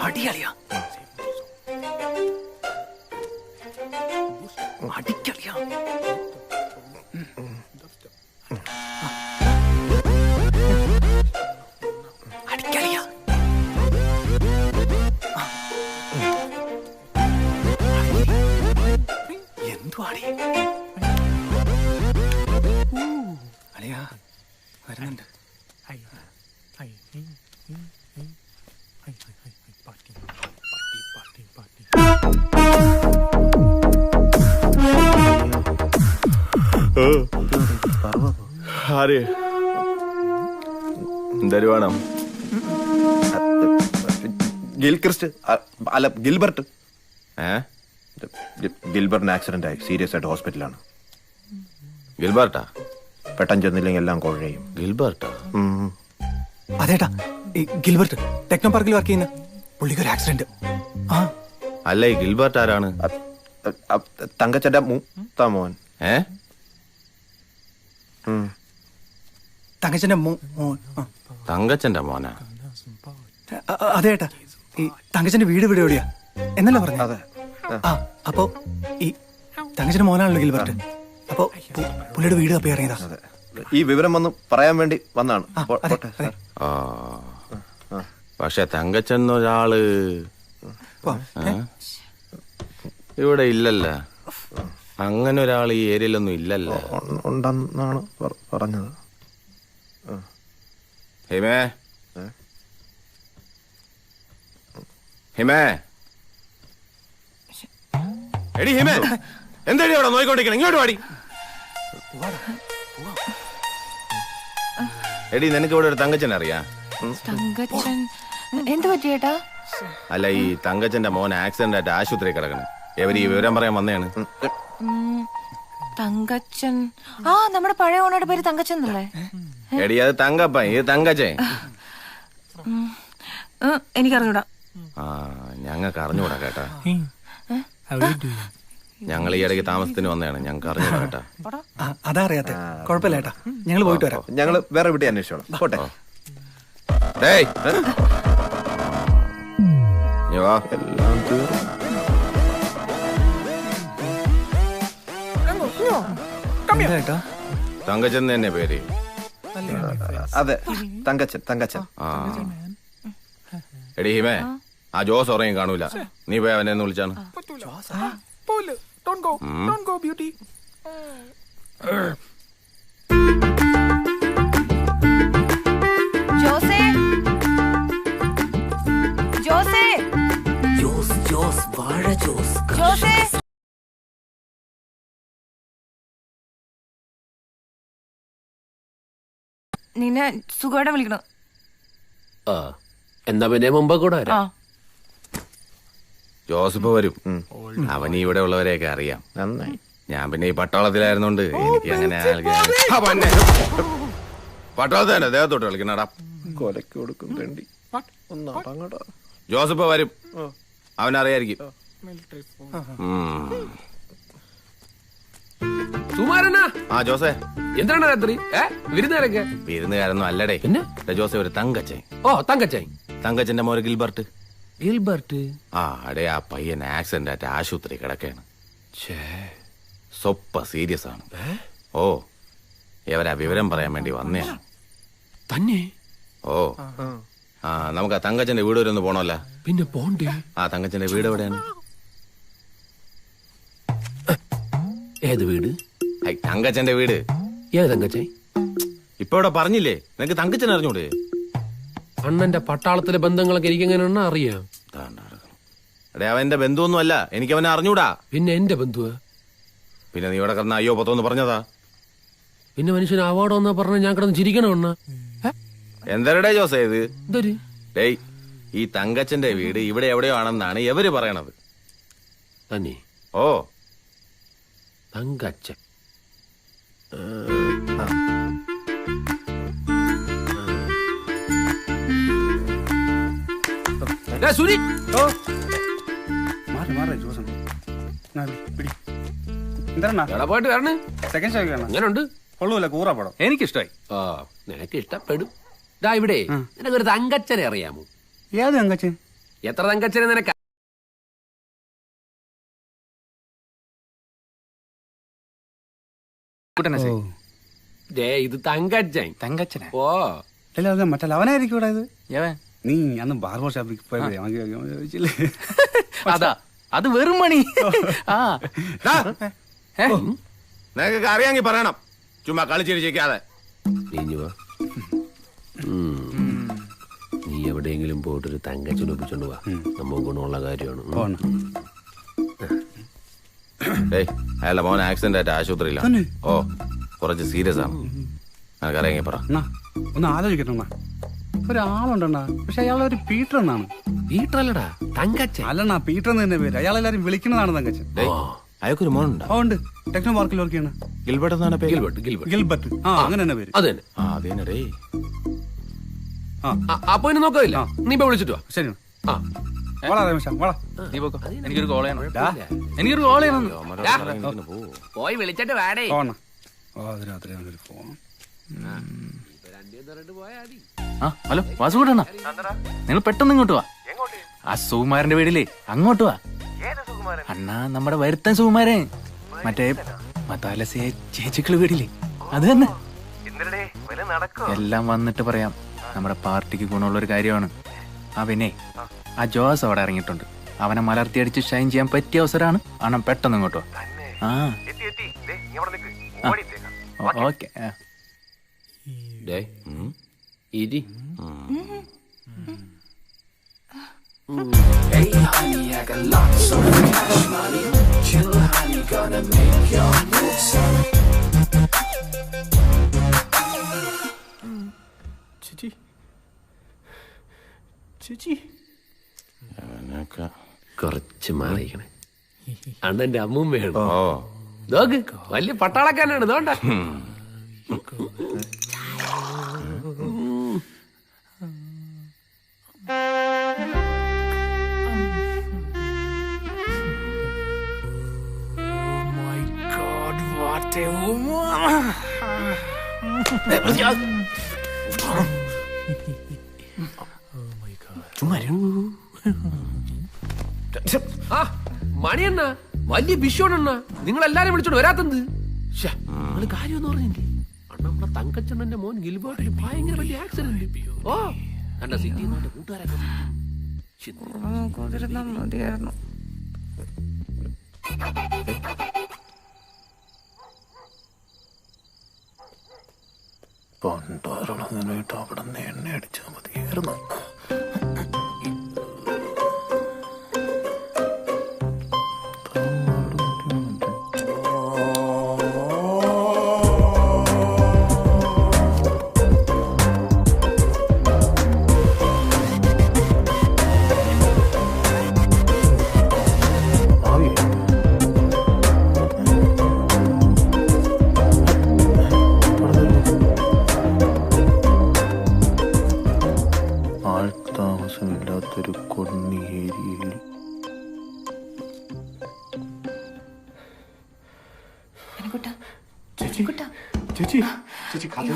അടിയളിയാ. അടിക്കളിയാ. അടിക്കളിയാ. എന്തു അടി? അളിയാ വരുന്നുണ്ട്. ആര് എന്തായാലും വേണം ഗിൽക്രിസ്റ്റ് അല്ല ഗിൽബർട്ട് ഗിൽബർട്ടിന് ആക്സിഡന്റ് ആയി സീരിയസ് ആയിട്ട് ഹോസ്പിറ്റലാണ്. ഗിൽബർട്ടാ പെട്ടെന്ന് ചെന്നില്ലെങ്കിൽ എല്ലാം കുഴയും. ഗിൽബർട്ടാ? അതേട്ടാ ഈ ഗിൽബർട്ട് ടെക്നോ പാർക്കിൽ വർക്ക് ചെയ്യുന്ന പുള്ളിക്ക് ഒരു ആക്സിഡന്റ്. ആ അല്ല ഈ ഗിൽബർട്ട് ആരാണ്? തങ്കച്ചന്റെ മൂത്ത മോൻ. തങ്കച്ചന്റെ മോൻ. തങ്കച്ചന്റെ മോനാ? അതേട്ടാ ഈ തങ്കച്ചന്റെ വീട് ഇവിടെ എവിടെയാ എന്നല്ല പറഞ്ഞു? അതെ. ആ അപ്പോ ഈ തങ്കച്ചന്റെ മോനാണല്ലോ ഗിൽബർട്ട്. അപ്പോ പുള്ളിയുടെ വീട് തപ്പി ഇറങ്ങിയതാ. ഈ വിവരം വന്ന് പറയാൻ വേണ്ടി വന്നാണ്. പക്ഷെ തങ്കച്ചൻ ഒരാള് ഇവിടെ ഇല്ലല്ല. അങ്ങനെ ഒരാൾ ഈ ഏരിയയിലൊന്നും ഇല്ലല്ലോ. ഉണ്ടെന്നാണ് പറഞ്ഞത്. ഹിമേ ഹിമേ എടി ഹിമേ എന്താടി അവിടെ നോയിക്കൊണ്ടിരിക്കണം? ഇങ്ങോട്ട് വാടി. എടി നിനക്ക് ഇവിടെ ഒരു തങ്കച്ചൻ അറിയാ? തങ്കച്ചൻ എന്ത് പറ്റിയേട്ടാ? അല്ല ഈ തങ്കച്ചന്റെ മോൻ ആക്സിഡന്റ് ആയിട്ട് ആശുപത്രി കിടക്കണം. എവര് ഈ വിവരം പറയാൻ വന്നതാണ്. തങ്കച്ചൻ ആ നമ്മുടെ പഴയ ഓണയുടെ പേര് തങ്കച്ചൻ എന്നല്ലേ? എടി അത് തങ്കപ്പ, ഇത് തങ്കച്ചൻ. എനിക്കറിഞ്ഞൂടാ. ആ ഞങ്ങൾക്ക് അറിഞ്ഞൂടാ കേട്ടാ. ഞങ്ങൾ ഈ ഇടയ്ക്ക് താമസത്തിന് വന്നതാണ്. ഞങ്ങൾക്ക് അറിഞ്ഞൂടാ കേട്ടാ. അതാ അറിയാത്ത. കുഴപ്പമില്ല ഏട്ടാ, ഞങ്ങൾ പോയിട്ട് വരാം. ഞങ്ങൾ വേറെ വീട്ടിൽ അന്വേഷിച്ചോളാം. പോട്ടെ. എല്ലാം ഏട്ടാ തങ്കച്ചൻ തന്നെ പേര്? അതെ തങ്കച്ചൻ. തങ്കച്ചൻ. ആ എടി ഹിമേ ആ ജോസ് ഉറങ്ങി കാണൂല. നീ പോയി അവനെ ഒന്ന് വിളിച്ചാണ്. ജോസേ ജോസേ ജോസേ നിന്നെ സുഖമായിട്ട് വിളിക്കണം. എന്നാ പിന്നെ മുമ്പ് കൂടെ ആ ജോസഫ് വരും. അവന് ഇവിടെ ഉള്ളവരെയൊക്കെ അറിയാം. നന്നായി. ഞാൻ പിന്നെ ഈ പട്ടാളത്തിലായിരുന്നോണ്ട് എനിക്ക് അങ്ങനെ പട്ടാളത്ത് തന്നെ ദേഹത്തോട്ട് കളിക്കണടാ. കൊലക്ക് കൊടുക്കും വേണ്ടി. ജോസഫ് വരും. അവനറിയായിരിക്കും. സുമാരനാ? ആ ജോസേ എന്താണ് രാത്രി വിരുന്നുകാരൊക്കെ? വിരുന്നുകാരൊന്നും അല്ലടേ. പിന്നെ ജോസേ ഒരു തങ്കച്ചൻ. ഓ തങ്കച്ചായി. തങ്കച്ചന്റെ മോര് ഗിൽബർട്ട്. ഗിൽബർട്ട്? ആ അടേ ആ പയ്യൻ ആക്സിഡന്റ് ആയിട്ട് ആശുപത്രി കിടക്കാണ്. സ്വപ്പ സീരിയസ് ആണ്. ഓ ഇവരാ വിവരം പറയാൻ വേണ്ടി വന്നയാണ്. തന്നെ? ഓ ആ നമുക്ക് ആ തങ്കച്ചന്റെ വീട് വരെ ഒന്ന് പോണല്ലോ. പിന്നെ പോണ്ടേ? ആ തങ്കച്ചന്റെ വീട് എവിടെയാണ്? ഏത് വീട്? തങ്കച്ചന്റെ വീട്. ഏത് തങ്കച്ചായി? ഇപ്പൊ ഇവിടെ പറഞ്ഞില്ലേ നിനക്ക് തങ്കച്ചൻ അറിഞ്ഞൂടെ? അണ്ണന്റെ പട്ടാളത്തിലെ ബന്ധങ്ങളൊക്കെ എനിക്ക് എങ്ങനെയാണെന്ന് അറിയാം. അടേ അവന്റെ ബന്ധുവൊന്നും അല്ല. എനിക്ക് അവനെ അറിഞ്ഞൂടാ. പിന്നെ എന്റെ ബന്ധുവാ. പിന്നെ നീ ഇവിടെ കിടന്ന അയ്യോ പത്തോന്ന് പറഞ്ഞതാ. പിന്നെ മനുഷ്യന് അവാർഡ് വന്നാ പറഞ്ഞ ഞാൻ കിടന്ന് ചിരിക്കണോ അണ്ണ? എന്തരടേ ജോസേ ഇത്? എന്തൊരു ഡേയ് ഈ തങ്കച്ചന്റെ വീട് ഇവിടെ എവിടെയോ ആണെന്നാണ് എവര് പറയണത്. തന്നെ? ഓ തങ്കച്ചൻ. സുനി പോയിട്ട് വരണേ. അങ്ങനുണ്ട്. എനിക്കിഷ്ടായി. ആ നിനക്ക് ഇഷ്ടപ്പെടും. ഇതാ ഇവിടെ നിനക്കൊരു തങ്കച്ചനെ അറിയാമോ? ഏത് തങ്കച്ചൻ? എത്ര തങ്കച്ചനെ നിനക്ക്? ഇത് തങ്കച്ചൻ. തങ്കച്ചനെ? ഓ അല്ല അത് മറ്റല്ല അവനായിരിക്കും ഇവിടെ. ഇത് നീ അന്ന് ബാർബർ ഷോപ്പിൽ പോയില്ലേ? അതാ അത് വെറും മണി. നിനക്കൊക്കെ അറിയാമെങ്കിൽ പറയണം. ചുമ്മാ കളിച്ചിരിക്കാതെ. നീ എവിടെയെങ്കിലും പോയിട്ടൊരു തങ്കച്ചൻ ഒപ്പിച്ചോണ്ട് പോവാ. നമുക്ക് ഗുണമുള്ള കാര്യമാണ്. അയാളുടെ മോൻ ആക്സിഡന്റ് ആയിട്ട് ആശുപത്രിയില്ല. ഓ കുറച്ച് സീരിയസ് ആണ്. എനിക്കറിയാം പറ. ഒന്ന് ആലോചിക്കട്ടെ. ഒരാളുണ്ടെണ്ണ, പക്ഷെ അയാളൊരു പീറ്റർ എന്നാണ്. പീറ്റർ അല്ലടാ, തങ്കച്ചൻ. അല്ലണ്ണ, പീറ്റർ എന്ന് തന്നെ പേര്. അയാളെല്ലാരും വിളിക്കുന്നതാണ് തങ്കച്ചൻ. അയാൾക്കൊരു മോനുണ്ട്. ഉണ്ട്, ടെക്നോ പാർക്കിൽ വർക്ക് ചെയ്യണ. ഗിൽബർട്ട് എന്നാണ് പേര്. ഗിൽബർട്ട്. ആ, അങ്ങനെ തന്നെ പേര്. അത് തന്നെ. അതേനടേ. അപ്പൊ ഇനി നോക്കില്ല, നീ ഇപ്പൊ വിളിച്ചിട്ട് വാ. ശരി. എനിക്കൊരു കോൾ ചെയ്യണം. പോയി വിളിച്ചിട്ട് വേടേ. ഹലോ വാസുകൂട്ടണ്ണ, നിങ്ങൾ പെട്ടെന്ന് ഇങ്ങോട്ട് വാ. ആ സുകുമാരന്റെ വീടില്ലേ, അങ്ങോട്ട് വാ. അണ്ണാ, നമ്മുടെ വരുത്തൻ സുകുമാരൻ, മറ്റേ മതാലസിയെ ചേച്ചിക്കള് വീടില്ലേ, അത് തന്നെ. എല്ലാം വന്നിട്ട് പറയാം. നമ്മുടെ പാർട്ടിക്ക് ഗുണമുള്ളൊരു കാര്യമാണ്. പിന്നെ ആ ജോസ് അവിടെ ഇറങ്ങിയിട്ടുണ്ട്. അവനെ മലർത്തിയടിച്ച് ഷൈൻ ചെയ്യാൻ പറ്റിയ അവസരമാണ്. അണ്ണൻ പെട്ടെന്ന് ഇങ്ങോട്ടോ. Okay. Hey honey, I got lots of cash money. Chill honey, gonna make your move son. കുറച്ച് മാറിയിക്കണേ. അണ്ണന്റെ അമ്മും വേണം. നോക്ക്, വലിയ പട്ടാളക്കാരനാണ്. ഇതോണ്ട മണിയണ്ണ, വലിയ വിഷയണെണ്ണ. നിങ്ങൾ എല്ലാരും വിളിച്ചോണ്ട് വരാത്തത് കാര്യം എന്ന് പറഞ്ഞില്ലേ? അണ്ണ, നമ്മുടെ തങ്കച്ചണ്ണന്റെ മോൻ ഗിൽബർട്ട് ഭയങ്കര വലിയ ആക്സിഡന്റ്. ഓ, കണ്ട സിറ്റി കൂട്ടുകാരൊക്കെ മതിയായിരുന്നു. പണ്ടാറളന്നിട്ട് അവിടെ നിന്ന് എണ്ണ അടിച്ചാൽ മതിയായിരുന്നു. താമസമില്ലാത്തൊരു കൊന്നി ഏരിയയിൽ ചേച്ചി ചേച്ചി കഥ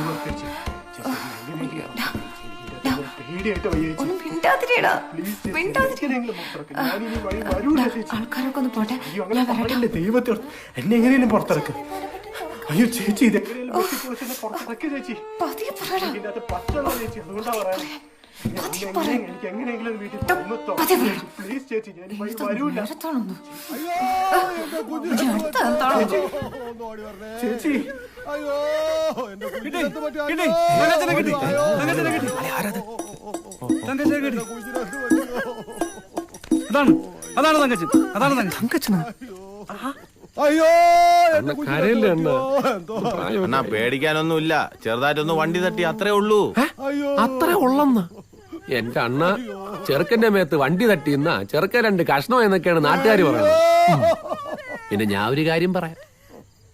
ആൾക്കാരൊക്കെ ഒന്ന് പോട്ടെ. ദൈവത്തെ എന്നെ എങ്ങനെയും പുറത്തിറക്കും. അയ്യോ ചേച്ചി, ഇത് ചേച്ചി പറ്റുള്ള ചേച്ചി, അതുകൊണ്ടാ പറയാം. എനിക്ക് എങ്ങനെയെങ്കിലും വീട്ടിൽ പ്ലീസ് ചേച്ചി, ഞാൻ വരൂല ചേച്ചി. അതാണ് തങ്കച്ചൻ. അതാണ് തങ്കച്ചനാ. അണ്ണാ, പേടിക്കാനൊന്നുമില്ല. ചെറുതായിട്ടൊന്ന് വണ്ടി തട്ടി, അത്രേ ഉള്ളൂ. അത്ര ഉള്ളെന്ന എന്റെ അണ്ണ. ചെറുക്കന്റെ മേത്ത് വണ്ടി തട്ടിയെന്ന ചെറുക്കൻ 2 കഷ്ണം എന്നൊക്കെയാണ് നാട്ടുകാർ പറയുന്നത്. പിന്നെ ഞാൻ ഒരു കാര്യം പറയാം,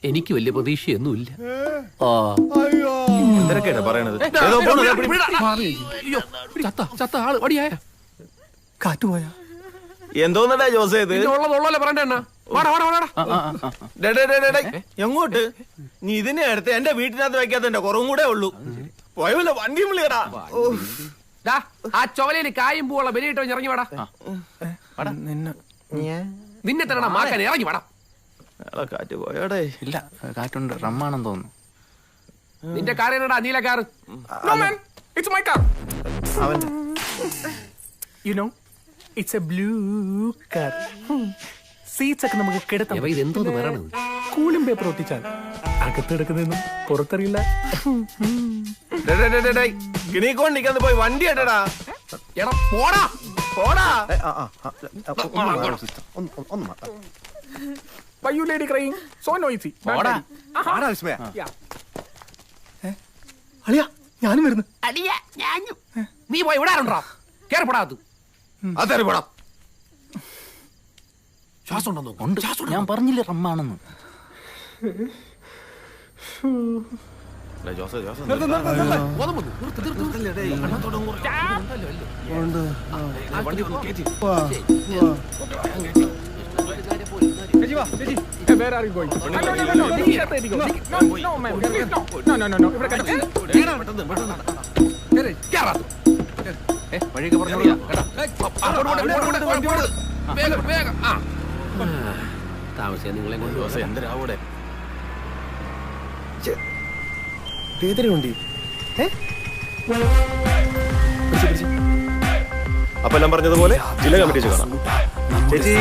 എനിക്ക് വലിയ പ്രതീക്ഷയൊന്നുമില്ല. എന്തൊക്കെയാണ് പറയണത്? ചത്ത ആള് വടിയായ കാറ്റുപോയാ എന്തോന്നടാ ജോസേ ഇത്? ഉള്ളതല്ലേ പറയണ്ടേ അണ്ണ? എങ്ങോട്ട്? നീ ഇതിനെ അടുത്ത് എന്റെ വീട്ടിനകത്ത് വെക്കാത്തന്റെ കുറവും കൂടെ ഉള്ളൂ. പോയല്ലോ വണ്ടി വിളിയടാ. ആ ചൊവലയിൽ കായും പൂവുള്ള ബലിയിട്ടോ ഇറങ്ങി വേടാ. നിന്നെ തരണ മാക്കാൻ ഇറങ്ങി വേടാ. കാറ്റ് പോയോടെ. ഇല്ല, കാറ്റുണ്ട്. റമ്മാണെന്ന് തോന്നുന്നു. നിന്റെ കാറിനടാ നീല car. It's A blue car. Seats ഒക്കെ നമുക്ക് കിടത്താം. ഇതെന്തോന്ന് പറയണത്? Cooling paper ഒട്ടിച്ചാൽ അകത്തെടുക്കുന്നതെന്നും പുറത്തറിയില്ല. ഗിനിക്കൊണ്ടിരിക്കാന്ന് പോയി വണ്ടി എടാ. എടാ പോടാ പോടാ. Why you lady crying? So noisy. പോടാ. അളിയ ഞാനും വരുന്നു. അടിയ ഞാനും. നീ പോയി ഇവിടെ ആരുണ്ടോ? കേറപ്പെടാത്തു. അതെ പോടാ. ശ്വാസം ഉണ്ടോ നോക്ക്. ഉണ്ട്. ഞാൻ പറഞ്ഞില്ലേ റമ്മാണെന്ന്. Where are you going? No. No, ma'am. No. ഇവിടെ കഴിച്ച്. വഴിയൊക്കെ പറഞ്ഞു. വേഗം. താമസിയാ നിങ്ങളെ കൊണ്ട് എന്തരാവൂടെ അപ്പൊ എല്ലാം പറഞ്ഞതുപോലെ ജില്ലാ കമ്മിറ്റി കാണാം. ചേച്ചി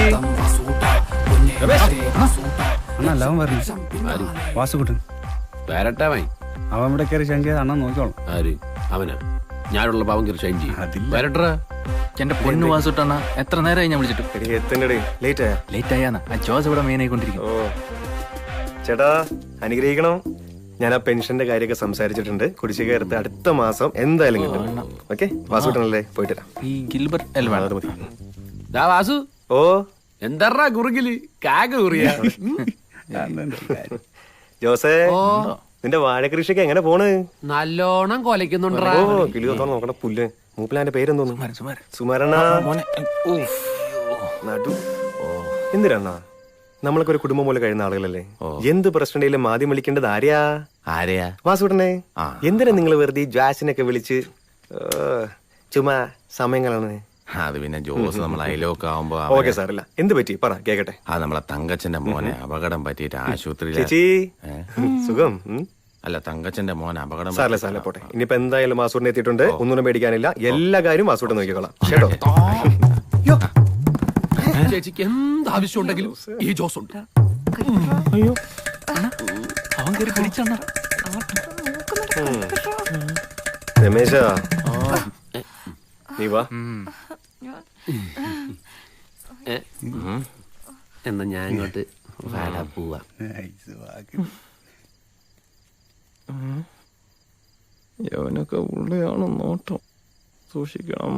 അണ്ണ അവൻ പറഞ്ഞു വാസുകുട്ടൻ വരട്ടവൻ. അവൻ ഇവിടെ കയറി ഷൈൻ ചെയ്ത് അണ്ണൻ നോക്കിക്കോളും. ആര് അവനാ? ഞാനുള്ള പാവം കയറി ഷൈൻ ചെയ്യും. വരട്ട എന്റെ പൊന്നു വാസുട്ടണ്ണ എത്ര നേരമായി ഞാൻ വിളിച്ചിട്ട്. ലേറ്റ് ആയാന്നാ ആ ജോസ് ഇവിടെ മെയിൻ ആയിക്കൊണ്ടിരിക്കും. ചേട്ടാ അനുഗ്രഹിക്കണം. ഞാൻ ആ പെൻഷന്റെ കാര്യമൊക്കെ സംസാരിച്ചിട്ടുണ്ട്. കുടിശ്ശിക എടുത്ത് അടുത്ത മാസം എന്തായാലും കിട്ടും. ഓക്കെ വാസുട്ടനല്ലേ പോയിട്ട് വരാം. ഈ ഗിൽബർട്ട് എൽവാ അത് മതി. വാസു ഓ എന്താ കുറുകില് കാക കുറിയ. ജോസേ നിന്റെ വാഴകൃഷിയൊക്കെ എങ്ങനെ പോണ്? നല്ലോണം കൊലക്കുന്നുണ്ടാ. ഓ കിളി തോന്നണം നോക്കണ പുല്ല്. മൂപ്പിലാന്റെ പേരെന്തോന്നു? സുമാരണ. നടു എന്തിനാ? നമ്മളൊക്കെ ഒരു കുടുംബം പോലെ കഴിയുന്ന ആളുകളല്ലേ. എന്ത് പ്രശ്നമുണ്ടെങ്കിലും ആദ്യം വിളിക്കേണ്ടത് ആരെയാ? വാസുടനെ. എന്തിനാ നിങ്ങൾ വെറുതെ ജാസിനൊക്കെ വിളിച്ച് ചുമ്മാ സമയങ്ങളാണ്? അത് പിന്നെ ജോസ് നമ്മൾ അയലോക്കെ ആവുമ്പോ ഓക്കെ സാറല്ല. എന്ത് പറ്റി പറ കേക്കട്ടെ. അത് നമ്മളെ തങ്കച്ചന്റെ മോനെ അപകടം പറ്റിയിട്ട് ആശുപത്രിയിൽ. ചേച്ചി സുഖം? അല്ല തങ്കച്ചന്റെ മോനെ അപകടം. സാറല്ലേ പോട്ടെ. ഇനിയിപ്പോ എന്തായാലും വാസൂട്ടിനെ എത്തിയിട്ടുണ്ട്. ഒന്നും പേടിക്കാനില്ല. എല്ലാ കാര്യവും വാസൂട്ട് നോക്കിക്കോളാം കേട്ടോ. ചേച്ചിക്ക് എന്താവശ്യം ഉണ്ടെങ്കിലും ഈ ജോസ് ഉണ്ട്. അവൻ കയറി പിടിച്ചണ്ണ. രമേശ നീ വാ. എന്നാ ഞാൻ ഇങ്ങോട്ട് പോവാ. യവനൊക്കെ ഉള്ളിയാണ് നോട്ടം. സൂക്ഷിക്കണം.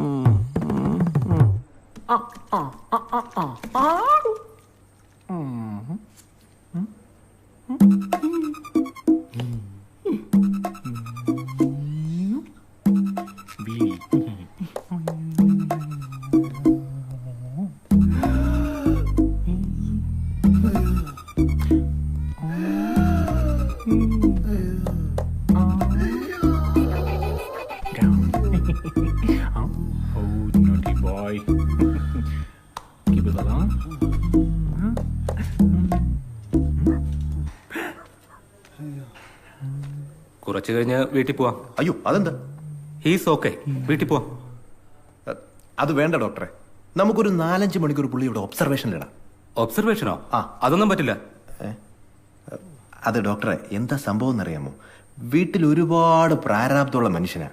കുറച്ചു കഴിഞ്ഞ് വീട്ടിൽ പോവാം. അയ്യോ അതെന്താ? ഹീസ് ഓക്കെ, വീട്ടിൽ പോവാം. അത് വേണ്ട ഡോക്ടറെ. നമുക്കൊരു 4-5 മണിക്കൂർ പുള്ളി ഇവിടെ ഒബ്സർവേഷനിലിടാം. ഒബ്സർവേഷനോ? അതൊന്നും പറ്റില്ല. അത് ഡോക്ടറെ എന്താ സംഭവം എന്നറിയാമോ? വീട്ടിൽ ഒരുപാട് പ്രാരാബ്ദമുള്ള മനുഷ്യനാ.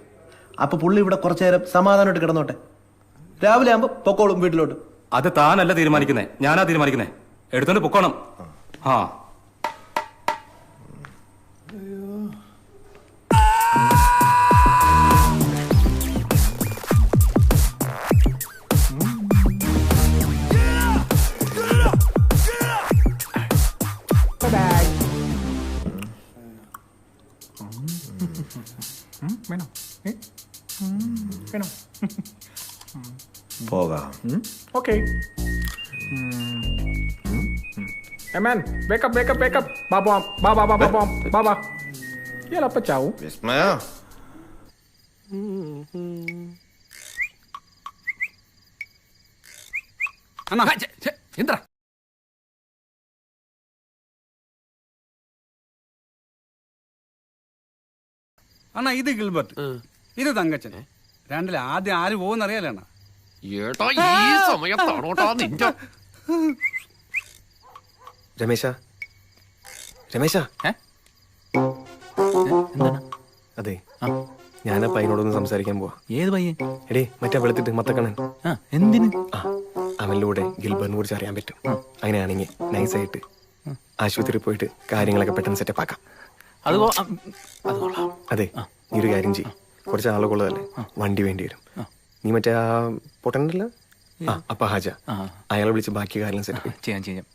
അപ്പൊ പുള്ളി ഇവിടെ കുറച്ചു നേരം സമാധാനമായിട്ട് കിടന്നോട്ടെ. രാവിലെ ആകുമ്പോ പൊക്കോളും വീട്ടിലോട്ട്. അത് താനല്ല തീരുമാനിക്കുന്നേ, ഞാനാ തീരുമാനിക്കുന്നേ. എടുത്തോണ്ട് പൊക്കോണം. ആ പോകാം. Okay. Hey man, wake up. Baba. Yala pa chao. വിസ്മയ. എന്താ അണ്ണാ ഇത് ഗിൽബർട്ട്, ഇത് തങ്കച്ചൻ. രണ്ടിലെ ആദ്യം ആര് പോകുന്ന അറിയാലണ്ണ. ഈ സമയത്താണോട്ടാ നിന്റെ രമേശ അതെ, ഞാൻ ആ പയ്യനോടൊന്ന് സംസാരിക്കാൻ പോവാ. ഏത് പയ്യൻ? എടേ, മറ്റേ വെളുത്തിട്ട് മത്തക്കണ്ണൻ. എന്തിന്? അവനിലൂടെ ഗിൽബറിനെ കുറിച്ച് അറിയാൻ പറ്റും. അങ്ങനെയാണെങ്കിൽ നൈസായിട്ട് ആശുപത്രിയിൽ പോയിട്ട് കാര്യങ്ങളൊക്കെ പെട്ടെന്ന് സെറ്റപ്പ് ആക്കാം. അതെ, നീ ഒരു കാര്യം ചെയ്യും. കുറച്ച് ആളുകളുള്ളതല്ലേ, വണ്ടി വേണ്ടി വരും. നീ മറ്റേ ആ പൊട്ടനല്ല, അപ്പൊ ഹാജ, അയാളെ വിളിച്ച് ബാക്കി കാര്യം സെറ്റ് ചെയ്യാം.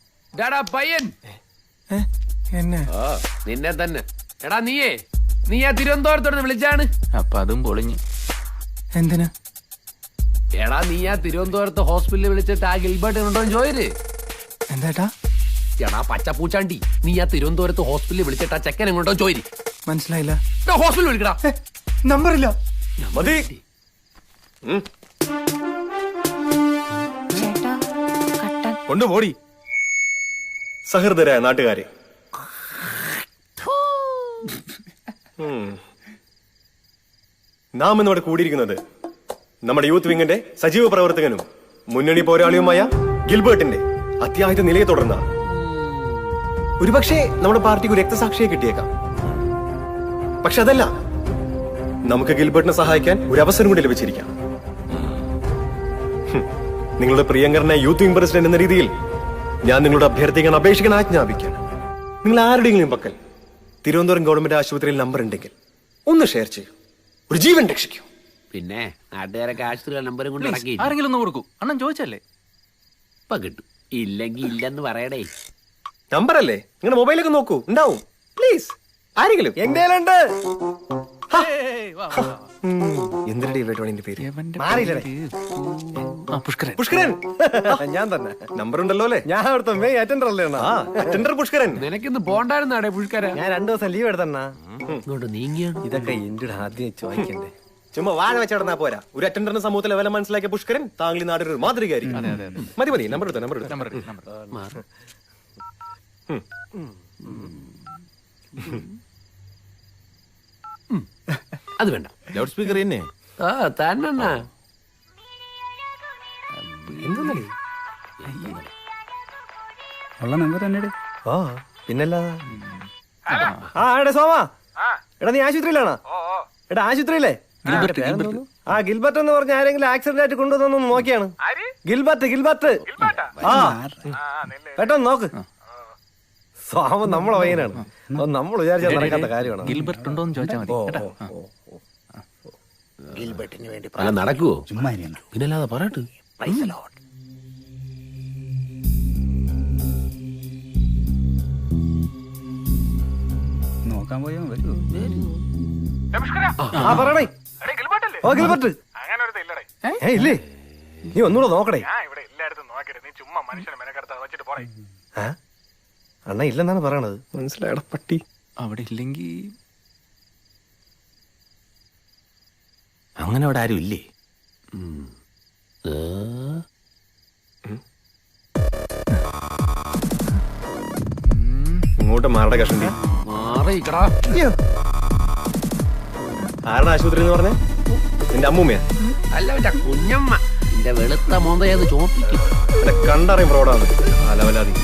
പയ്യൻ എന്നെ നിന്നെ തന്നെ. എടാ നീ ആ തിരുവനന്തപുരത്തോട് വിളിച്ചാണ്. അപ്പൊ അതും പൊളിഞ്ഞ്. എന്തിനാ? എടാ നീ ആ തിരുവനന്തപുരത്ത് ഹോസ്പിറ്റലിൽ വിളിച്ചിട്ട് ആ ഗിൽബർട്ട് ഉണ്ടോ ചോദിര്. എന്താ? എടാ പച്ചപ്പൂച്ചാണ്ടി, നീ ആ തിരുവനന്തപുരത്ത് ഹോസ്പിറ്റലിൽ വിളിച്ചിട്ട് ആ ചെക്കൻ എങ്ങോട്ടോ ചോദിര്. മനസ്സിലായില്ല. ഹോസ്പിറ്റലിൽ വിളിക്കടാ. നമ്പറില്ല. കൊണ്ടുപോടി സഹൃദരായ നാട്ടുകാരെ. നാം ഇന്നിവിടെ കൂടിയിരിക്കുന്നത് നമ്മുടെ യൂത്ത് വിങ്ങിന്റെ സജീവ പ്രവർത്തകനും മുന്നണി പോരാളിയുമായ ഗിൽബർട്ടിന്റെ അത്യാഹിത നിലയെ തുടർന്നാണ്. ഒരുപക്ഷെ നമ്മുടെ പാർട്ടിക്ക് ഒരു രക്തസാക്ഷിയെ കിട്ടിയേക്കാം. പക്ഷെ അതല്ല, നമുക്ക് ഗിൽബർട്ടിനെ സഹായിക്കാൻ ഒരു അവസരം കൂടി ലഭിച്ചിരിക്കാം. നിങ്ങളുടെ പ്രിയങ്കരനായ യൂത്ത് വിംഗ് പ്രസിഡന്റ് എന്ന രീതിയിൽ ഞാൻ നിങ്ങളുടെ അഭ്യർത്ഥിക്കാൻ ആജ്ഞാപിക്കാൻ, നിങ്ങൾ ആരുടെയെങ്കിലും പക്കൽ തിരുവനന്തപുരം ഗവൺമെന്റ് ആശുപത്രിയിൽ നമ്പർ ഉണ്ടെങ്കിൽ ഒന്ന് ഷെയർ ചെയ്യൂ. ഒരു ജീവൻ രക്ഷിക്കൂ. പിന്നെ നാട്ടുകാരൊക്കെ ആശുപത്രിയിലെ നമ്പറും കൊണ്ട് ഇറക്കി ആരെങ്കിലും ഒന്ന് കൊടുക്കൂ. അണ്ണൻ ചോദിച്ചല്ലേ? ഇപ്പൊ കിട്ടും. ഇല്ലെങ്കി ഇല്ലെന്ന് പറയടേ. നമ്പറല്ലേ, നിങ്ങളുടെ മൊബൈലൊക്കെ നോക്കൂ, ഉണ്ടാവും. പ്ലീസ് ആരെങ്കിലും. എന്റെ എന്തിന്റെ ഇവന്റെ പേര് പുഷ്കരൻ. ഞാൻ തന്നെ. നമ്പർ ഉണ്ടല്ലോ അല്ലേ? ഞാൻ അവിടുത്തെ മെയ് അറ്റൻഡർ അല്ലേ? അറ്റൻഡർ പുഷ്കരൻ. നിനക്കിന്ന് പോണ്ടായിരുന്നാടേ പുഷ്കരൻ? ഞാൻ 2 ദിവസം ലീവ് എടുത്തണ്ണ. ഇങ്ങോട്ട് നീങ്ങിയാണ്. ഇതൊക്കെ എന്റെ ആദ്യം ചോദിക്കണ്ടേ? ചുമ്മാ വാഴ വെച്ചടന്നാ പോരാ. ഒരു അറ്റൻഡറിന് സമൂഹത്തിലെ വില മനസ്സിലാക്കിയ പുഷ്കരൻ താങ്കളി നാടൊരു മാതൃകയായിരിക്കും. മതി നമ്പർ എടുത്ത. അത് വേണ്ട. ലൗഡ് സ്പീക്കർ തന്നെ. തന്നെ ഉള്ള നമ്പർ തന്നെ. പിന്നല്ലാ. സോമാ, എടാ നീ ആശുപത്രിയിലാണോ? എടാ ആശുപത്രിയിലേ ഗിൽബർട്ട് എന്ന് പറഞ്ഞ ആരെങ്കിലും ആക്സിഡന്റ് ആയിട്ട് കൊണ്ടുവന്നു നോക്കിയാണ്. ഗിൽബർട്ട്. പെട്ടെന്ന് നോക്ക്. സോമ നമ്മളെ പയ്യനാണ്. നമ്മൾ വിചാരിച്ചാൽ നടക്കാത്ത കാര്യമാണ്. ഗിൽബർട്ട് ഉണ്ടോന്ന് ചോദിച്ചാൽ മതി. ഗിൽബർട്ടിന് വേണ്ടി അല്ല നടക്കുവോ? ചുമ്മാ പിന്നല്ലാതെ പറയട്ട്. നോക്കാൻ പോയാ വരൂ. പറയണേ. ഗിൽബർട്ട് ഇല്ലേ? നീ ഒന്നുകൂടെ നോക്കണേ. അണ്ണ ഇല്ലെന്നാണ് പറയണത്. മനസ്സിലായട പട്ടി. അവിടെ ഇല്ലെങ്കിൽ അങ്ങനെ അവിടെ ആരും ഇല്ലേ? ഇങ്ങോട്ട് മാറട കഷണ്ടി. മാറിക്കടാ. ആരുടെ ആശുപത്രി എന്ന് പറഞ്ഞേ? നിന്റെ അമ്മൂമ്മയാ? അല്ല കുഞ്ഞമ്മ. എന്റെ വെളുത്ത മോന്തയത് ചോപ്പിക്കും. കണ്ടറിയും ഫ്രോഡാണ്. അലവലാതി.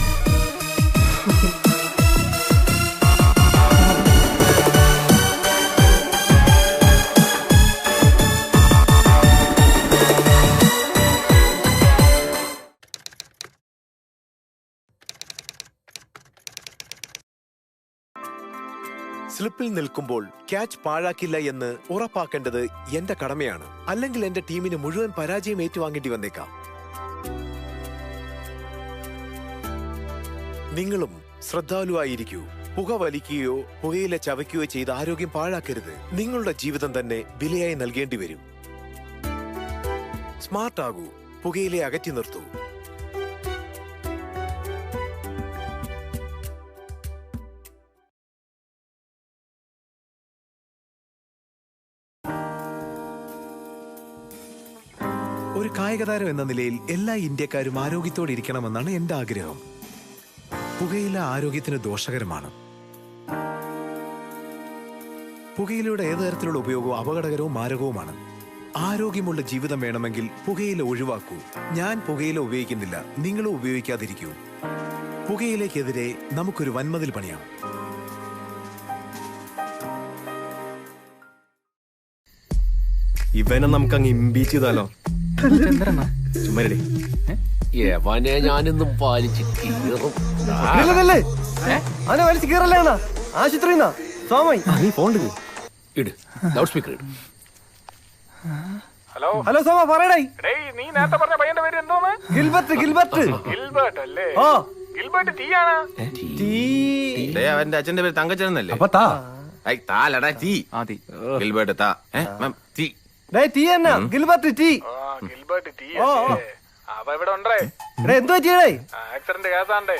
സ്ലിപ്പിൽ നിൽക്കുമ്പോൾ ക്യാച്ച് പാഴാക്കില്ല എന്ന് ഉറപ്പാക്കേണ്ടത് എന്റെ കടമയാണ്. അല്ലെങ്കിൽ എന്റെ ടീമിന് മുഴുവൻ പരാജയം ഏറ്റുവാങ്ങേണ്ടി വന്നേക്കാം. നിങ്ങളും ശ്രദ്ധാലുവായിരിക്കൂ. പുക വലിക്കുകയോ പുകയില ചവയ്ക്കുകയോ ചെയ്ത് ആരോഗ്യം പാഴാക്കരുത്. നിങ്ങളുടെ ജീവിതം തന്നെ വിലയായി നൽകേണ്ടി വരും. സ്മാർട്ട് ആകൂ. പുകയിലെ അകറ്റി നിർത്തൂ. ഒരു കായികതാരം എന്ന നിലയിൽ എല്ലാ ഇന്ത്യക്കാരും ആരോഗ്യത്തോടെ ഇരിക്കണമെന്നാണ് എന്റെ ആഗ്രഹം. പുകയില ആരോഗ്യത്തിന് ദോഷകരമാണ്. പുകയിലയുടെ ഏത് തരത്തിലുള്ള ഉപയോഗവും അപകടകരവും മാരകവുമാണ്. ആരോഗ്യമുള്ള ജീവിതം വേണമെങ്കിൽ പുകയില ഒഴിവാക്കൂ. ഞാൻ പുകയില ഉപയോഗിക്കുന്നില്ല, നിങ്ങളും ഉപയോഗിക്കാതിരിക്കൂ. പുകയിലേക്കെതിരെ നമുക്കൊരു വൻമതിൽ പണിയാം. ഇവനെ നമുക്ക് അങ്ങ് ഇമ്പീച്ച് ചെയ്താലോ? ചുമ്മാരടി. യവനെ ഞാനിന്നും പാലിച്ച് കീറും. അവനെ വലിച്ചു കീറല്ലേ ആശുപത്രി നീ പോണ്ട്. ഇട് ലൗഡ് സ്പീക്കർ ഇട്. ഹലോ സോമ പറയടേ. നീ നേരത്തെ പറഞ്ഞ പയ്യന്റെ പേര് എന്തോന്ന്? ഗിൽബർട്ട്. ഗിൽബർട്ട് അല്ലേ? ഓ ഗിൽബർട്ട് ടീയാണ്. അവന്റെ അച്ഛന്റെ പേര് തങ്കച്ചനല്ലേ? അപ്പൊ താ താലടാ ടീ. ഗിൽബർട്ട് താ. ടീ ടീ എന്നാ ഗിൽബർട്ട് ടീ. ഗിൽബർട്ട് ടീ. അവ ഇവിടെ ഉണ്ടേ. എന്ത് പറ്റിയടേ? ആക്സിഡന്റ് കേസാണ്ടേ,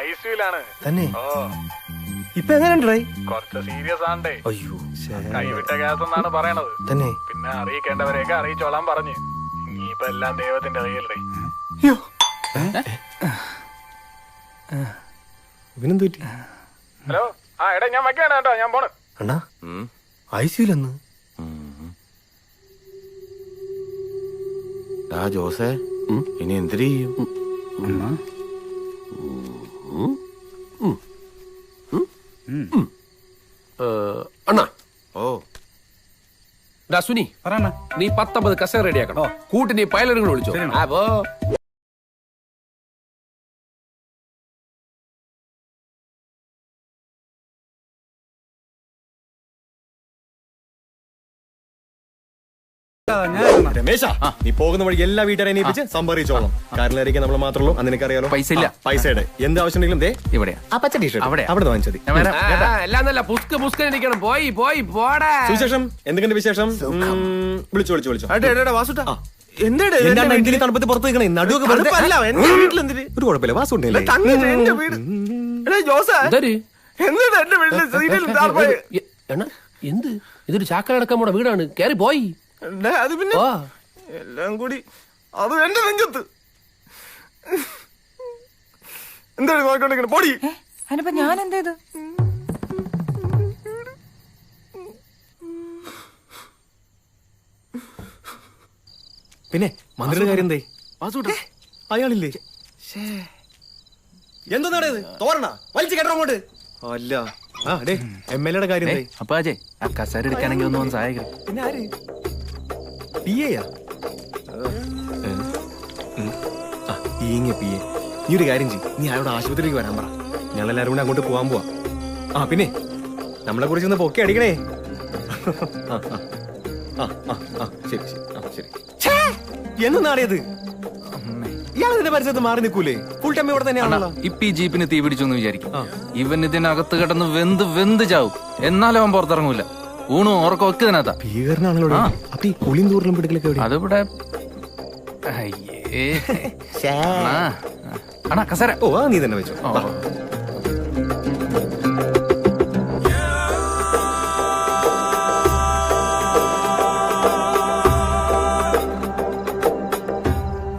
ഐസിയുലാണ്. തന്നെ ഇപ്പൊ എങ്ങനെയുണ്ടേ? കുറച്ച് സീരിയസ് ആണ്ടേ. അയ്യോ കൈവിട്ട കേസ് എന്നാണ് പറയണത്. തന്നെ പിന്നെ അറിയിക്കേണ്ടവരെയൊക്കെ അറിയിച്ചോളാൻ പറഞ്ഞു. ഇനിയിപ്പൊ എല്ലാം ദൈവത്തിന്റെ കയ്യിലേ. ഇവനെന്ത് പറ്റി? ഹലോ, ആ എടാ ഞാൻ വയ്ക്കാണ് കേട്ടോ, ഞാൻ പോണ്. അണ്ണാ ഐസിയിലെന്ന്. ജോസേ ഇനി എന്തിനു ചെയ്യും? അണ്ണാ. ഓ സുനി നീ 19 കസേര റെഡിയാക്കണം. കൂട്ടിന് പൈലറ്റുകൾ വിളിച്ചോ. അപ്പോ രമേശ, നീ പോകുന്ന വഴി എല്ലാ വീട്ടുകാരെ എണീപ്പിച്ച് സംഭരിച്ചോളാം. കാറിലായിരിക്കും നമ്മൾ മാത്രമല്ലോ. നിനക്കറിയാലോ പൈസ ഇല്ല. പൈസയുടെ എന്ത് ആവശ്യമുണ്ടെങ്കിലും ദേ ഇവിടെ ആ പച്ച ടീഷർട്ട് അവിടെ വാങ്ങിച്ചത്. എല്ലാം നല്ല പുസ്ക നിൽക്കണം. പോയി പോടാ. സുവിശേഷം എന്തൊക്കെ വിശേഷം? വിളിച്ചു വാസുട്ടാ. തണുപ്പത്തി പുറത്ത് നിൽക്കണേ. നടുവൊക്കെ ഒരു കുഴപ്പമില്ല. വാസുണ്ടല്ലേ? എന്ത് ഇതൊരു ചാക്കലടക്കം നമ്മുടെ വീടാണ്. കേറി പോയി. അത് പിന്നെ എല്ലാം കൂടി അത് എന്റെ നെഞ്ചത്ത് എന്താണ് നോക്കണ്ടിങ്ങനെ പൊടി. അതിനിപ്പോ ഞാൻ എന്ത് ചെയ്തു? പിന്നെ മന്ത്രിയുടെ കാര്യം എന്തേ? അയാളില്ലേ? എന്താണ് തോരണ വലിച്ചു കേട്ടോ അങ്ങോട്ട്? അല്ല MLA കാര്യം എന്തേ? അപ്പൊ അജയ് ആ കസേര എടുക്കാനെങ്കിൽ ഒന്ന് സഹായിക്കണം. പിന്നെ ആര്? PA? നീ ഒരു കാര്യം ചെയ്യ്. നീ അയാളോട് ആശുപത്രിക്ക് വരാൻ പറ. ഞങ്ങളെല്ലാരും കൂടെ അങ്ങോട്ട് പോവാൻ പോവാ. പിന്നെ നമ്മളെ കുറിച്ച് ഒന്ന് പൊക്കി അടിക്കണേ. ശരി എന്നാടിയത്? ഇയാളെന്റെ പരിസരത്ത് മാറി നിൽക്കൂലേ? ഫുൾ ടൈം ഇവിടെ തന്നെയാണല്ലോ. ഇപ്പൊ ഈ ജീപ്പിന് തീ പിടിച്ചൊന്ന് വിചാരിക്കും. ഇവൻ ഇതിനകത്ത് കിടന്ന് വെന്ത് ചാവും. എന്നാലും അവൻ പുറത്തിറങ്ങൂല. ഊണും ഉറക്കം ഒക്കെ ഇതിനകത്താ. ഭീകരനാണല്ലോ. അപ്പൊ ഈ കുളിയും തൂറിലും പിടിക്കലൊക്കെ അതിവിടെ അണ്ണാ കസേര. ഓ നീ തന്നെ വെച്ചോ.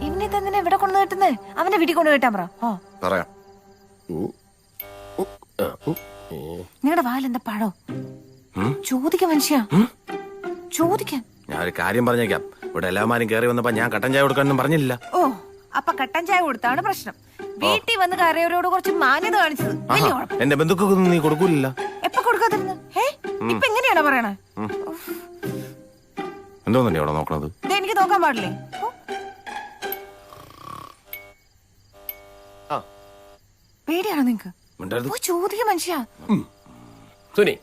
ഇവനെ ഇവിടെ കൊണ്ടു കിട്ടുന്നേ? അവന്റെ വീട്ടിൽ കൊണ്ട് കിട്ടാൻ പറയാം. നിങ്ങളുടെ വാലെന്താ പഴോ? ചോദിക്ക മനുഷ്യ, ചോദിക്കാൻ. ഞാൻ ഒരു കാര്യം പറഞ്ഞേക്കാം. ഇവിടെ എല്ലാമാരും കയറി വന്നപ്പോ ഞാൻ കട്ടൻ ചായ കൊടുക്കാനൊന്നും പറഞ്ഞില്ല. ഓ അപ്പൊ കട്ടൻ ചായ കൊടുത്താണ് പ്രശ്നം. വീട്ടിൽ വന്ന് കയറിയവരോട് കുറച്ച് മാന്യത കാണിച്ചത് വലിയ കുഴപ്പം. എന്റെ ബന്ധുക്കൊന്നും നീ കൊടുക്കൂല. എപ്പൊ കൊടുക്കാതിരുന്നു? ഇപ്പൊ എങ്ങനെയാണോ പറയണേ? എന്തോന്നല്ലേ അവിടെ നോക്കണത്? എനിക്ക് നോക്കാൻ പാടില്ലേ? പേടിയാണോ നിങ്ങക്ക്? ചോദിക്ക മനുഷ്യ. സുനി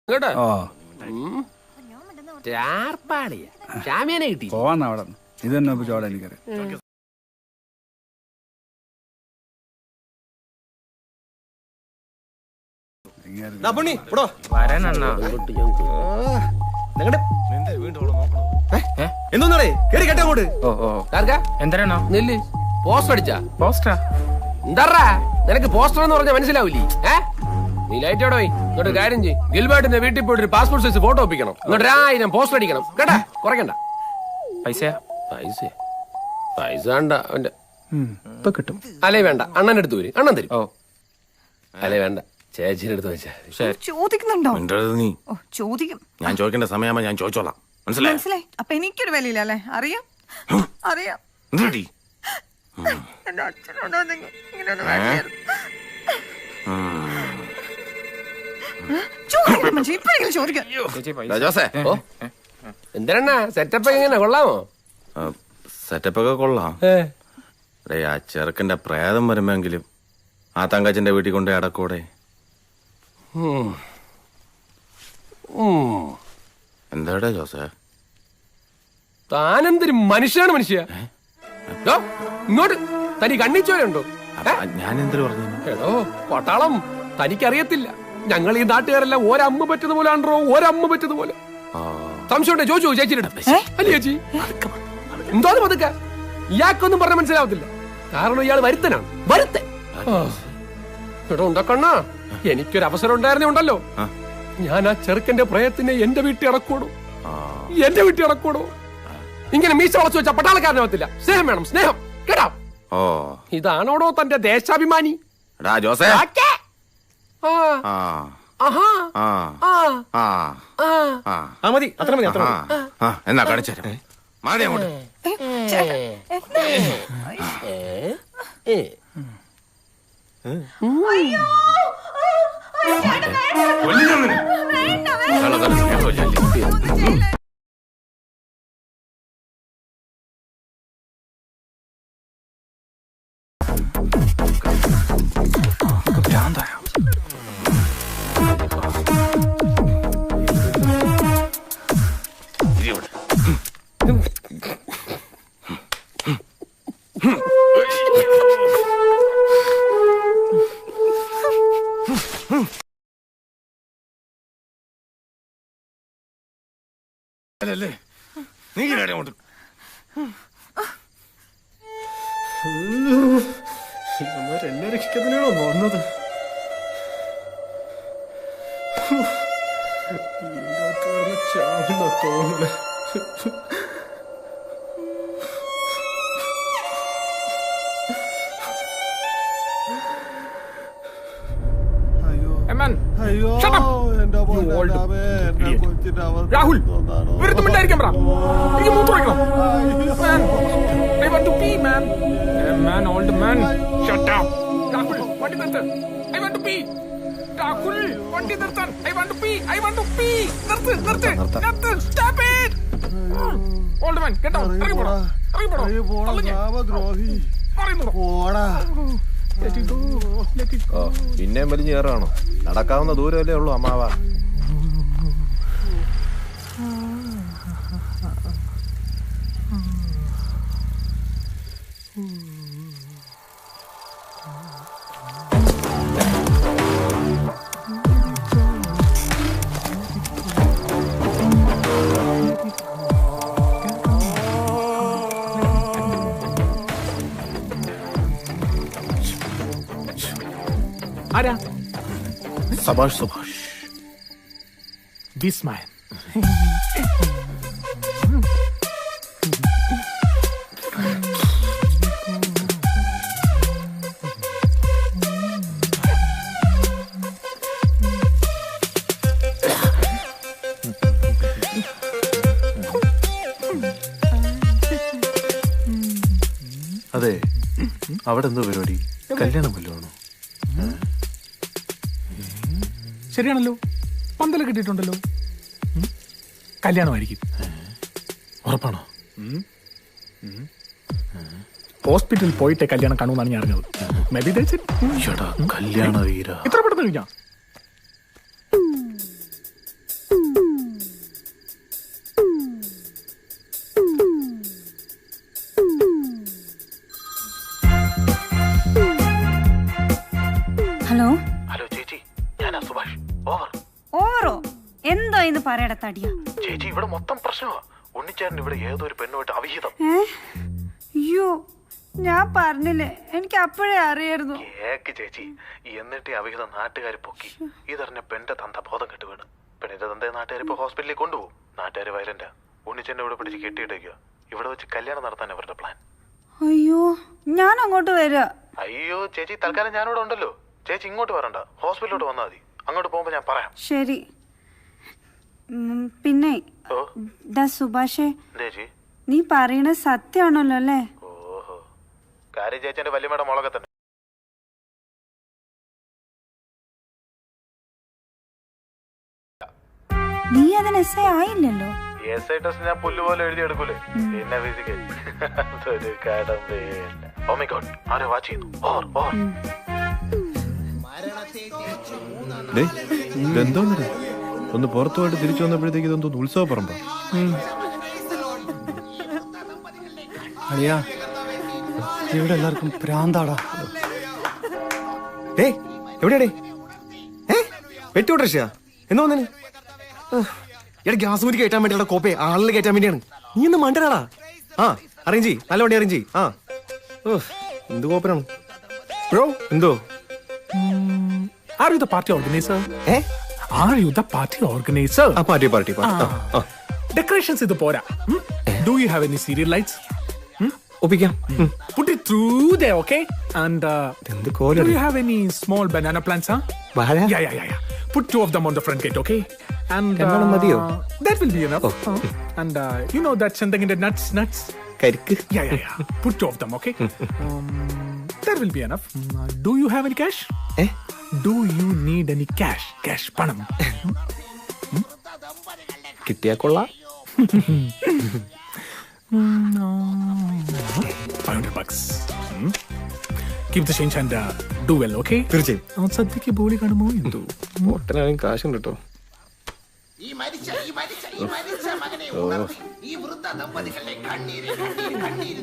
കേട്ടോ കിട്ടി പോവാന്ന് അവിടെ. ഇതന്നെ ചോടെ എനിക്കറിയാം. എന്തോന്നാടേ കേറി കേട്ടോ അങ്ങോട്ട്? എന്താണോ നെല്ല് പോസ്റ്റർ അടിച്ചാ? പോസ്റ്ററാ എന്താ? നിനക്ക് പോസ്റ്റർ എന്ന് പറഞ്ഞാൽ മനസ്സിലാവില്ലേ? നീ ലൈറ്റോടെ പോയി ഇങ്ങോട്ട് കാര്യം ചെയ്യും. ഗിൽബർട്ടിന്റെ വീട്ടിൽ പോയിട്ട് ഒരു പാസ്പോർട്ട് സൈസ് ഫോട്ടോ ഒപ്പിക്കണം. ഇങ്ങോട്ട് 1000 പോസ്റ്റർ അടിക്കണം കേട്ടാ. കുറയ്ക്കണ്ട. പൈസ വേണ്ട അവന്റെ. ഇപ്പൊ കിട്ടും. അല്ലേ വേണ്ട, അണ്ണന്റെ അടുത്ത് വരും. അണ്ണൻ തരും. അല്ലേ വേണ്ട, ചേച്ചിയുടെ അടുത്ത് വെച്ചാ. ചോദിക്കുന്നുണ്ടോ? നീ ചോദിക്കും. ഞാൻ ചോദിക്കേണ്ട സമയമാ ഞാൻ ചോദിച്ചോളാം. മനസ്സിലായി? അപ്പൊ എനിക്കൊരു വിലയില്ല അല്ലേ? അറിയാം. എന്റെ അച്ഛനോടോ ഇങ്ങനെ മനുഷ്യ ഇപ്പഴെങ്കിലും ചോദിക്കാം. ജോസേ എന്തിനാ സെറ്റപ്പ് എങ്ങനെ കൊള്ളാമോ? സെറ്റപ്പ് ഒക്കെ കൊള്ളാം. ആ ചെറുക്കന്റെ പ്രേതം വരുമ്പോഴെങ്കിലും ആ തങ്കച്ചന്റെ വീട്ടിൽ കൊണ്ട് അടക്കൂടെ? എന്താടാ ജോസേ? താനെന്തൊരു മനുഷ്യനാണ് മനുഷ്യ. ഇങ്ങോട്ട് തനി കണ്ണിച്ചോരുണ്ടോ? ഞാൻ എന്തൊരു പറഞ്ഞു? എടോ പട്ടാളം, തനിക്കറിയത്തില്ല. ഞങ്ങൾ ഈ നാട്ടുകാരെല്ലാം ഒരമ്മ പറ്റുന്ന ആണോ, ഒരമ്മ പറ്റുന്ന പോലെ. സംശയം ചോദിച്ചു ചേച്ചിയുടെ അല്ലേ ചേച്ചി? എന്തോന്ന് പതുക്കെ? ഇയാൾക്കൊന്നും പറഞ്ഞ മനസ്സിലാവത്തില്ല. കാരണം ഇയാൾ വരുത്തനാണ്, വരുത്തൻ. എടോ ഉണ്ടക്കണ്ണ, എനിക്കൊരു അവസരം ഉണ്ടായിരുന്നുണ്ടല്ലോ, ഞാൻ ആ ചെറുക്കന്റെ പ്രയത്തിനെ എന്റെ വീട്ടിൽ ഇറക്കൂടോ, എന്റെ വീട്ടിൽ ഇറക്കൂടോ. ഇങ്ങനെ മീശ വളച്ചു വെച്ചാൽ പട്ടാളക്കാരനാവത്തില്ല. സ്നേഹം വേണം, സ്നേഹം കേട്ടാ. ഇതാണോടോ തന്റെ ദേശാഭിമാനി? ജോസേ മതി, അത്ര മതി, അത്ര മതി. എന്നാ കാണിച്ചു മാറി അങ്ങോട്ട്. അല്ലേ നീ അങ്ങോട്ട്. എന്നെ രക്ഷിക്കുന്നതിനാണോ വന്നത്? തോന്നുന്നു. രാഹുൽ വെറുത്തുമിണ്ടായിരിക്കാം. എനിക്ക് മൂത്രമൊഴിക്കണം. വണ്ടി നിർത്ത്. I want to pee. Rahul വണ്ടി നിർത്താൻ. I want to pee. I want to pee. നിർത്ത്. Stop it. Old man, get down. ഇറങ്ങി പോടാ. പിന്നെയും വലിഞ്ഞു കയറാണോ? നടക്കാവുന്ന ദൂരമല്ലേ ഉള്ളൂ അമ്മാവ. ആരാ? Subhash this man. അതെ, അവിടെ എന്തോ പരിപാടി? കല്യാണം വല്ലതാണോ? ശരിയാണല്ലോ, പന്തല് കിട്ടിയിട്ടുണ്ടല്ലോ. കല്യാണമായിരിക്കും. ഉറപ്പാണോ? ഹോസ്പിറ്റലിൽ പോയിട്ടേ കല്യാണം കാണുമെന്നാണ് ഞാൻ അറിഞ്ഞത്. May be that's it. കല്യാണ വീര ഇത്ര പെട്ടെന്ന് കഴിഞ്ഞാ? ഹലോ ഹലോ ചേച്ചി, ഞാനാ സുഭാഷ്. ഓവർ. ഓവറോ? എന്തോ ഇന്ന് പറയട തടിയാ. ചേച്ചി, ഇവിടെ മൊത്തം പ്രശ്നമാ. ഉണ്ണിച്ചാരൻ ഇവിടെ ഏതൊരു പെണ്ണുമായിട്ട് അവിഹിതം. അയ്യോ, ഞാൻ പറഞ്ഞില്ലേ, എനിക്ക് അപ്പോഴേ അറിയായിരുന്നു. കേക്ക് ചേച്ചി. എന്നിട്ട് അവിഹിതം നാട്ടുകാർ പൊക്കി. ഇതറിഞ്ഞ പെണ്ണിന്റെ തന്ത ബോധം കെട്ട് വീണ്. പെണ്ണിന്റെ തന്തയെ നാട്ടുകാർ ഇപ്പൊ ഹോസ്പിറ്റലിൽ കൊണ്ടുപോകും. നാട്ടുകാർ വയലന്റ്. ഉണ്ണിച്ചന്റെ ഇവിടെ പിടിച്ച് കെട്ടിയിട്ടേക്കുക. ഇവിടെ വെച്ച് കല്യാണം നടത്താൻ അവരുടെ പ്ലാൻ. അയ്യോ, ഞാൻ അങ്ങോട്ട് വരിക. അയ്യോ ചേച്ചി, തൽക്കാലം ഞാനിവിടെ ഉണ്ടല്ലോ. ചേച്ചി ഇങ്ങോട്ട് വരണ്ട, ഹോസ്പിറ്റലിലോട്ട് വന്നാൽ മതി. അങ്ങോട്ട് പോകുമ്പോ ഞാൻ പറയാം. ശരി. പിന്നെ സുഭാഷേ, നീ പറയണ സത്യമാണല്ലോ അല്ലേ? ഓഹോ, കാര്യം ചേച്ചന്റെ വല്യമ്മയുടെ മുളകെ തന്നെ. നീ അതിന് എസ് ഐ ആയില്ലല്ലോ. ഞാൻ പുല്ലുപോലെ എഴുതി എടുക്കൂലേ പിന്നെ എന്തോന്നേ ഒന്ന് പുറത്തു പോയിട്ട് തിരിച്ചു വന്നപ്പോഴത്തേക്ക് ഇതൊന്നും ഉത്സവ പറമ്പ. അളിയാ ഇവിടെ എല്ലാവർക്കും ഭ്രാന്താടാ. എവിടെയാടേ വെട്ടിവിട്രഷ്യാ എന്ന് വന്നേ? എടാ ഗ്യാസ് കൂടി കയറ്റാൻ വേണ്ടിയുള്ള കോപ്പയെ ആളിൽ കയറ്റാൻ വേണ്ടിയാണ്. നീ ഒന്ന് മണ്ടനാടാ. ആ അറേഞ്ച് ചെയ്യ്, നല്ല വണ്ടി അറേഞ്ച് ചെയ്യ്. ആ എന്ത് കോപ്പനാണ് ബ്രോ? എന്തോ Are you the party organizer? Are you the party organizer? Party Decorations ഇത് പോരാ. Do you have any serial lights? ഒപ്പിക്കാം. Put it through there, okay? And do you have any small banana plants, huh? Yeah. Put 2 of them on the front gate, okay? And that will be enough. And you know that Chandanginte nuts? കരിക്ക്. Yeah. Put 2 of them, okay? That will be enough. Do you have any cash? Do you need any cash? Cash, panam. കിട്ടിയാ കൊള്ളാം. $500. Keep the change and do well, okay? തീർച്ചയായും. സദ്യക്ക് ബോളി കാണുമോ എന്തോ? ഒട്ടനാണെങ്കിൽ കാശുണ്ട് കേട്ടോ. ഈ മരിച്ച മകനെ ഉണർത്തി ഈ വൃദ്ധ ദമ്പതികളുടെ കണ്ണീര്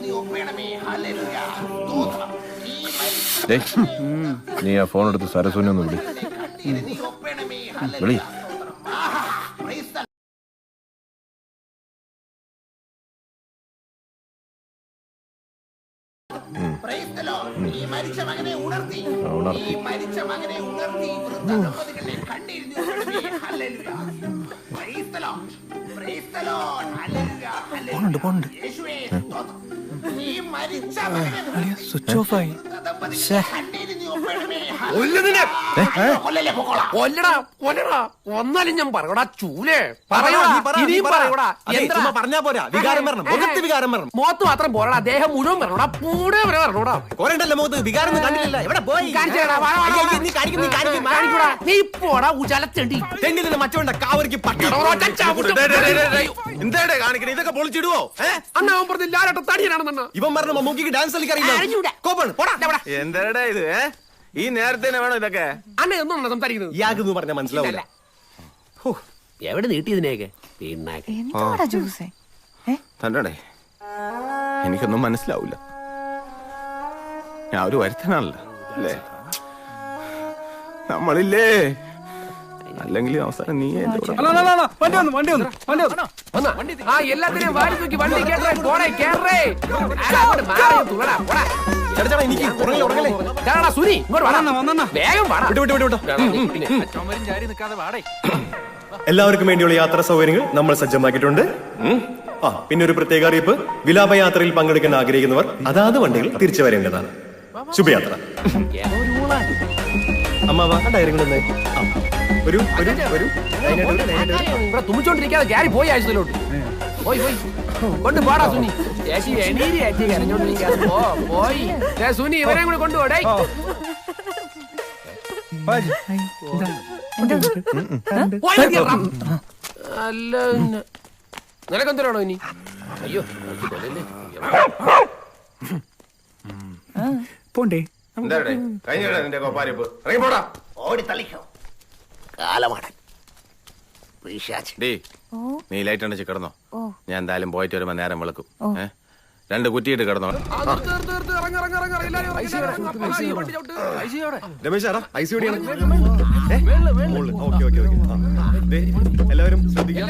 നീ ഒപ്പേണമേ. ഹല്ലേലൂയ. സ്തോത്രം. ഈ മരിച്ച നീ ആ ഫോൺ എടുത്ത് സരസ്വനെ ഒന്ന് വിളി. കണ്ണീര് നീ ഒപ്പേണമേ. ഹല്ലേലൂയ. ആഹാ പ്രൈസ് ദി ഈ മരിച്ച മകനെ ഉണർത്തി വൃദ്ധ ദമ്പതികളുടെ കണ്ണീര് നീ ഒപ്പേണമേ. Hallelujah. Praise the Lord. Praise the Lord. Hallelujah. പോണ്ട് യേശുവേ സ്തോത്രം. ഈ മരിച്ച മകനെ സ്വിച്ച് ഓഫ് ആയി. കണ്ണീര് നീ ഒപ്പേണമേ. ഒന്നാലും ഞാൻ പറയടാ ചൂലേ പറയൂടാ. പറഞ്ഞാ പോരാ, വികാരം വരണം. മുഖത്ത് വികാരം വരണം. മുഖത്ത് മാത്രം പോരടാ, ദേഹം മുഴുവൻ പറഞ്ഞോടാ. കൂടെ വരെ പറഞ്ഞോടാ. കൊറേണ്ടല്ലോ മുഖത്ത് വികാരം കണ്ടില്ല. എവിടെ പോയി? നീ പോടാ ഉജാലത്തേണ്ടി തെങ്ങിന് മറ്റവണ്ട കാവരിക്ക് എന്താ കാണിക്കണേ? ഇതൊക്കെ പൊളിച്ചിടുവോ? അണ്ണാ അവൻ പറഞ്ഞ ലാലട്ട തടിയനാണെന്നാ. ഇവൻ പറഞ്ഞ മമ്മൂക്കിക്ക് ഡാൻസ് കളിക്കറിയില്ല. കോപ്പാണ്. എന്താടാ ഇത്? ഈ നേരത്തെ വേണോ ഇതൊക്കെ? അണ്ണ ഒന്നും സംസാരിക്കുന്നത് ഇയാൾക്ക് പറഞ്ഞാൽ മനസ്സിലാവില്ല. എവിടെ നീട്ടിയതിനെയൊക്കെ എന്താടാ ജ്യൂസേ? തന്നടേ എനിക്കൊന്നും മനസ്സിലാവില്ല. ഞാൻ ഒരു വരുത്തനാണല്ലോ അല്ലേ? നമ്മളില്ലേ അല്ലെങ്കിൽ അവസാനം നീ എല്ലാത്തിനെയും വാരി തൂക്കി വണ്ടി കേട്ടേ പോണേ കേറേ. സുനി വേഗം എല്ലാവർക്കും വേണ്ടിയുള്ള യാത്രാ സൗകര്യങ്ങൾ നമ്മൾ സജ്ജമാക്കിയിട്ടുണ്ട്. പിന്നെ ഒരു പ്രത്യേക അറിയിപ്പ്, വിലാപയാത്രയിൽ പങ്കെടുക്കാൻ ആഗ്രഹിക്കുന്നവർ അതാത് വണ്ടികൾ തിരിച്ചു വരേണ്ടതാണ്. ശുഭയാത്ര. അമ്മാവാ ഡയറി തുമ്മിച്ചോണ്ടിരിക്കാതെ ക്യാരി പോയി ആഴ്ചയിലോട്ട് പോയി കൊണ്ട് പാടാ സുനി. പോയി സുനി ഇവരെയും കൂടെ കൊണ്ടുപോടേ. അല്ല നിനക്കെന്തരാണോ ഇനി? അയ്യോ പോണ്ടേ? ഓടി തളിക്കോ കാലമാണ്. നീ ലൈറ്റ് അണിച്ച് കിടന്നോ. ഞാൻ എന്തായാലും പോയിട്ട് വരുമ്പോ നേരം വിളക്കും. 2 കുറ്റിയിട്ട് കിടന്നോ. എല്ലാവരും ശ്രദ്ധിക്കുക.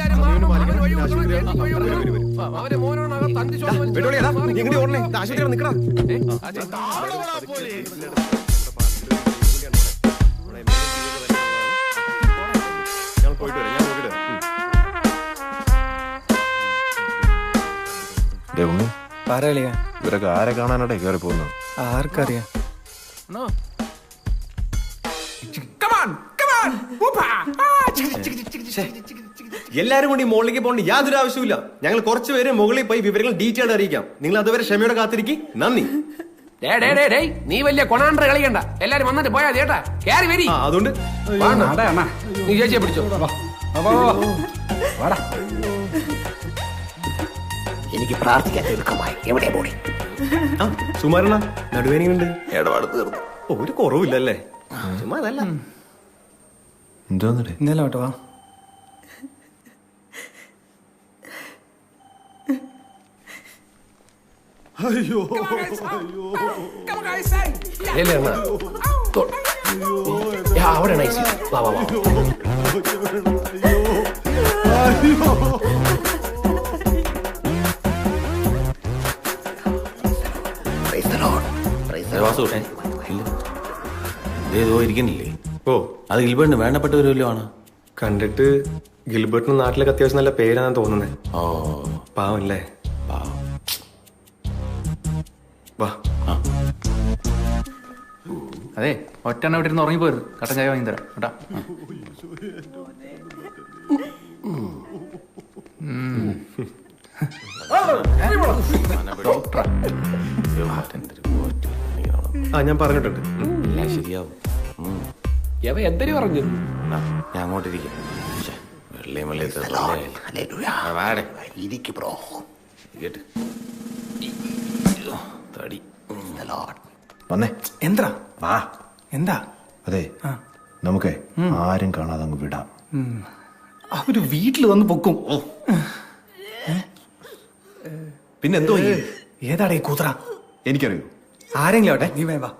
ഇവരൊക്കെ ആരെ കാണാനാട്ടെ കയറി പോകുന്നു? ആർക്കറിയാം. എല്ലാരും കൂടി മുകളിലേക്ക് പോകേണ്ട യാതൊരു ആവശ്യമില്ല. ഞങ്ങൾ കുറച്ചുപേരെ മുകളിൽ പോയി വിവരങ്ങൾ ഡീറ്റെയിൽ അറിയിക്കാം. നിങ്ങൾ അതുവരെ ക്ഷമയോടെ കാത്തിരിക്കും. നന്ദി. നീ വലിയ കൊണാണ്ടർ കളിക്കണ്ട. എല്ലാരും വന്നിട്ട് പോയാ ചേട്ടാ കേറി വരി. അതുകൊണ്ട് നീ ചേച്ചിയെ പിടിച്ചോ. എനിക്ക് പ്രാർത്ഥിക്കാൻ തീർക്കമായി. എവിടെ പോടി? സുമാരണ നടുവേനുണ്ട്. ഇടപാട് തീർന്നു. ഒരു കുറവില്ലല്ലേ? ചുമ്മാ അതല്ല. എന്തോന്നേ ഇന്നലെ കേട്ടോ. അയ്യോ അവിടെ ഇരിക്കുന്നില്ലേ? ഓ, അത് ഗിൽബർട്ടിന് വേണ്ടപ്പെട്ടവരല്ലോ ആണ്. കണ്ടിട്ട് ഗിൽബർട്ടിന് നാട്ടിലൊക്കെ അത്യാവശ്യം നല്ല പേരാണെന്ന് തോന്നുന്നത്. ഓ പാവല്ലേ? പാവം. വാ. അതെ, ഒറ്റ അവിടെ ഇരുന്ന് ഉറങ്ങിപ്പോരുത്. കട്ടൻ ചായ വാങ്ങി തരാം കേട്ടാ. ഞാൻ പറഞ്ഞിട്ടുണ്ട്. ശരിയാവും. എന്തിനു പറഞ്ഞു? ഞാൻ അങ്ങോട്ടിരിക്കാം. വെള്ളയും തടി വന്നേ. എന്താ വാ. എന്താ? അതെ, നമുക്ക് ആരും കാണാതെ അങ്ങ് വിടാം. അവര് വീട്ടിൽ വന്ന് പൊക്കും. പിന്നെന്തോ ഏതാടേ കൂത്ര? എനിക്കറിയൂ. ആരെങ്കിലും ആട്ടെ, നീ വേവാ.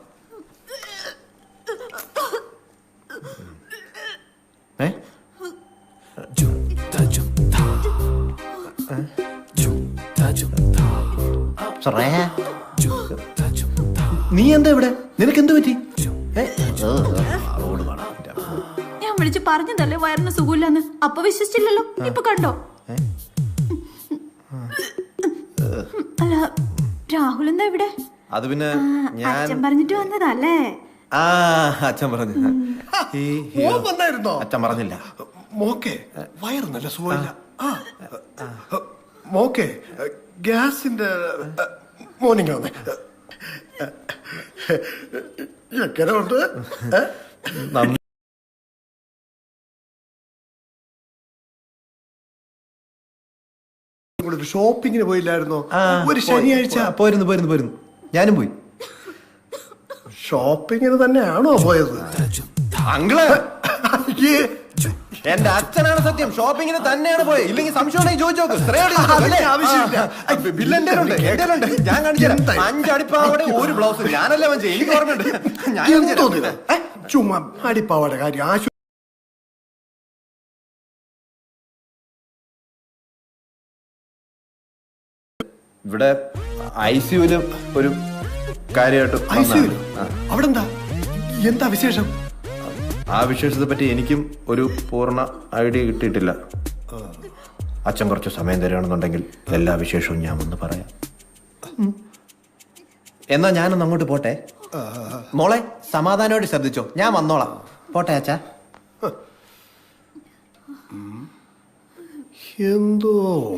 നീ എന്താ ഇവിടെ? നിനക്ക് എന്ത് പറ്റി? ഞാൻ വിളിച്ച് പറഞ്ഞതല്ലേ വയറിന് സുഖമില്ലെന്ന്. അപ്പൊ വിശ്വസിച്ചില്ലല്ലോ. ഇപ്പൊ കണ്ടോ? അല്ല, രാഹുൽ എന്താ ഇവിടെ? അത് പിന്നെ അച്ഛൻ പറഞ്ഞിട്ട് വന്നതല്ലേ? അച്ഛൻ പറഞ്ഞു. അച്ഛൻ പറഞ്ഞില്ല. മോക്കെ വയറ് നല്ല സുഖമില്ല. മോക്കെ ഗ്യാസിന്റെ മോർണിംഗ് വന്നേ. എങ്ങനെയുണ്ട്? ഷോപ്പിങ്ങിന് പോയില്ലായിരുന്നോ? ഒരു ശനിയാഴ്ച പോയിരുന്നു. ഞാനും പോയി. ഷോപ്പിങ്ങിന് തന്നെയാണോ പോയത്? അങ്കിള്, എന്റെ അച്ഛനാണ് സത്യം. ഷോപ്പിങ്ങിന് തന്നെയാണ് പോയത്. ഇല്ലെങ്കിൽ സംശയം ചോദിച്ചു നോക്ക്. ബില്ല് ഞാൻ കാണിച്ചു. 5 അടിപ്പാവടെ ഒരു ബ്ലൗസ്. ഞാനല്ലേ മഞ്ചേ, എനിക്ക് ഓർമ്മയുണ്ട്. ചുമ്മാ അടിപ്പാവയുടെ കാര്യം. ഇവിടെ ICUല് ഒരു കാര്യമായിട്ട്. അവിടെ എന്താ വിശേഷം? ആ വിശേഷത്തെ പറ്റി എനിക്കും ഒരു പൂർണ്ണ ഐഡിയ കിട്ടിയിട്ടില്ല. അച്ഛൻ കുറച്ച് സമയം തരികയാണെന്നുണ്ടെങ്കിൽ എല്ലാ വിശേഷവും ഞാൻ ഒന്ന് പറയാം. എന്നാ ഞാനൊന്ന് അങ്ങോട്ട് പോട്ടെ. മോളെ, സമാധാനമായിട്ട് ശ്രദ്ധിച്ചോ. ഞാൻ വന്നോളാം. പോട്ടെ അച്ഛാ. എന്തോ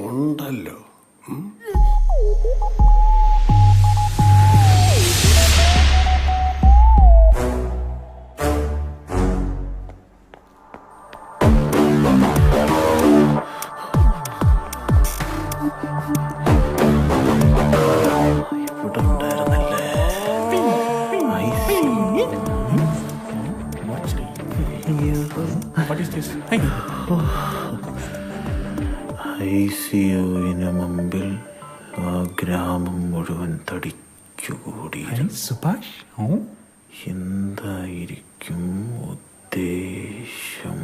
ഉണ്ടല്ലോ. ICUവിന് മുമ്പിൽ ആ ഗ്രാമം മുഴുവൻ തടിച്ചുകൂടി. എന്തായിരിക്കും ഉദ്ദേശം?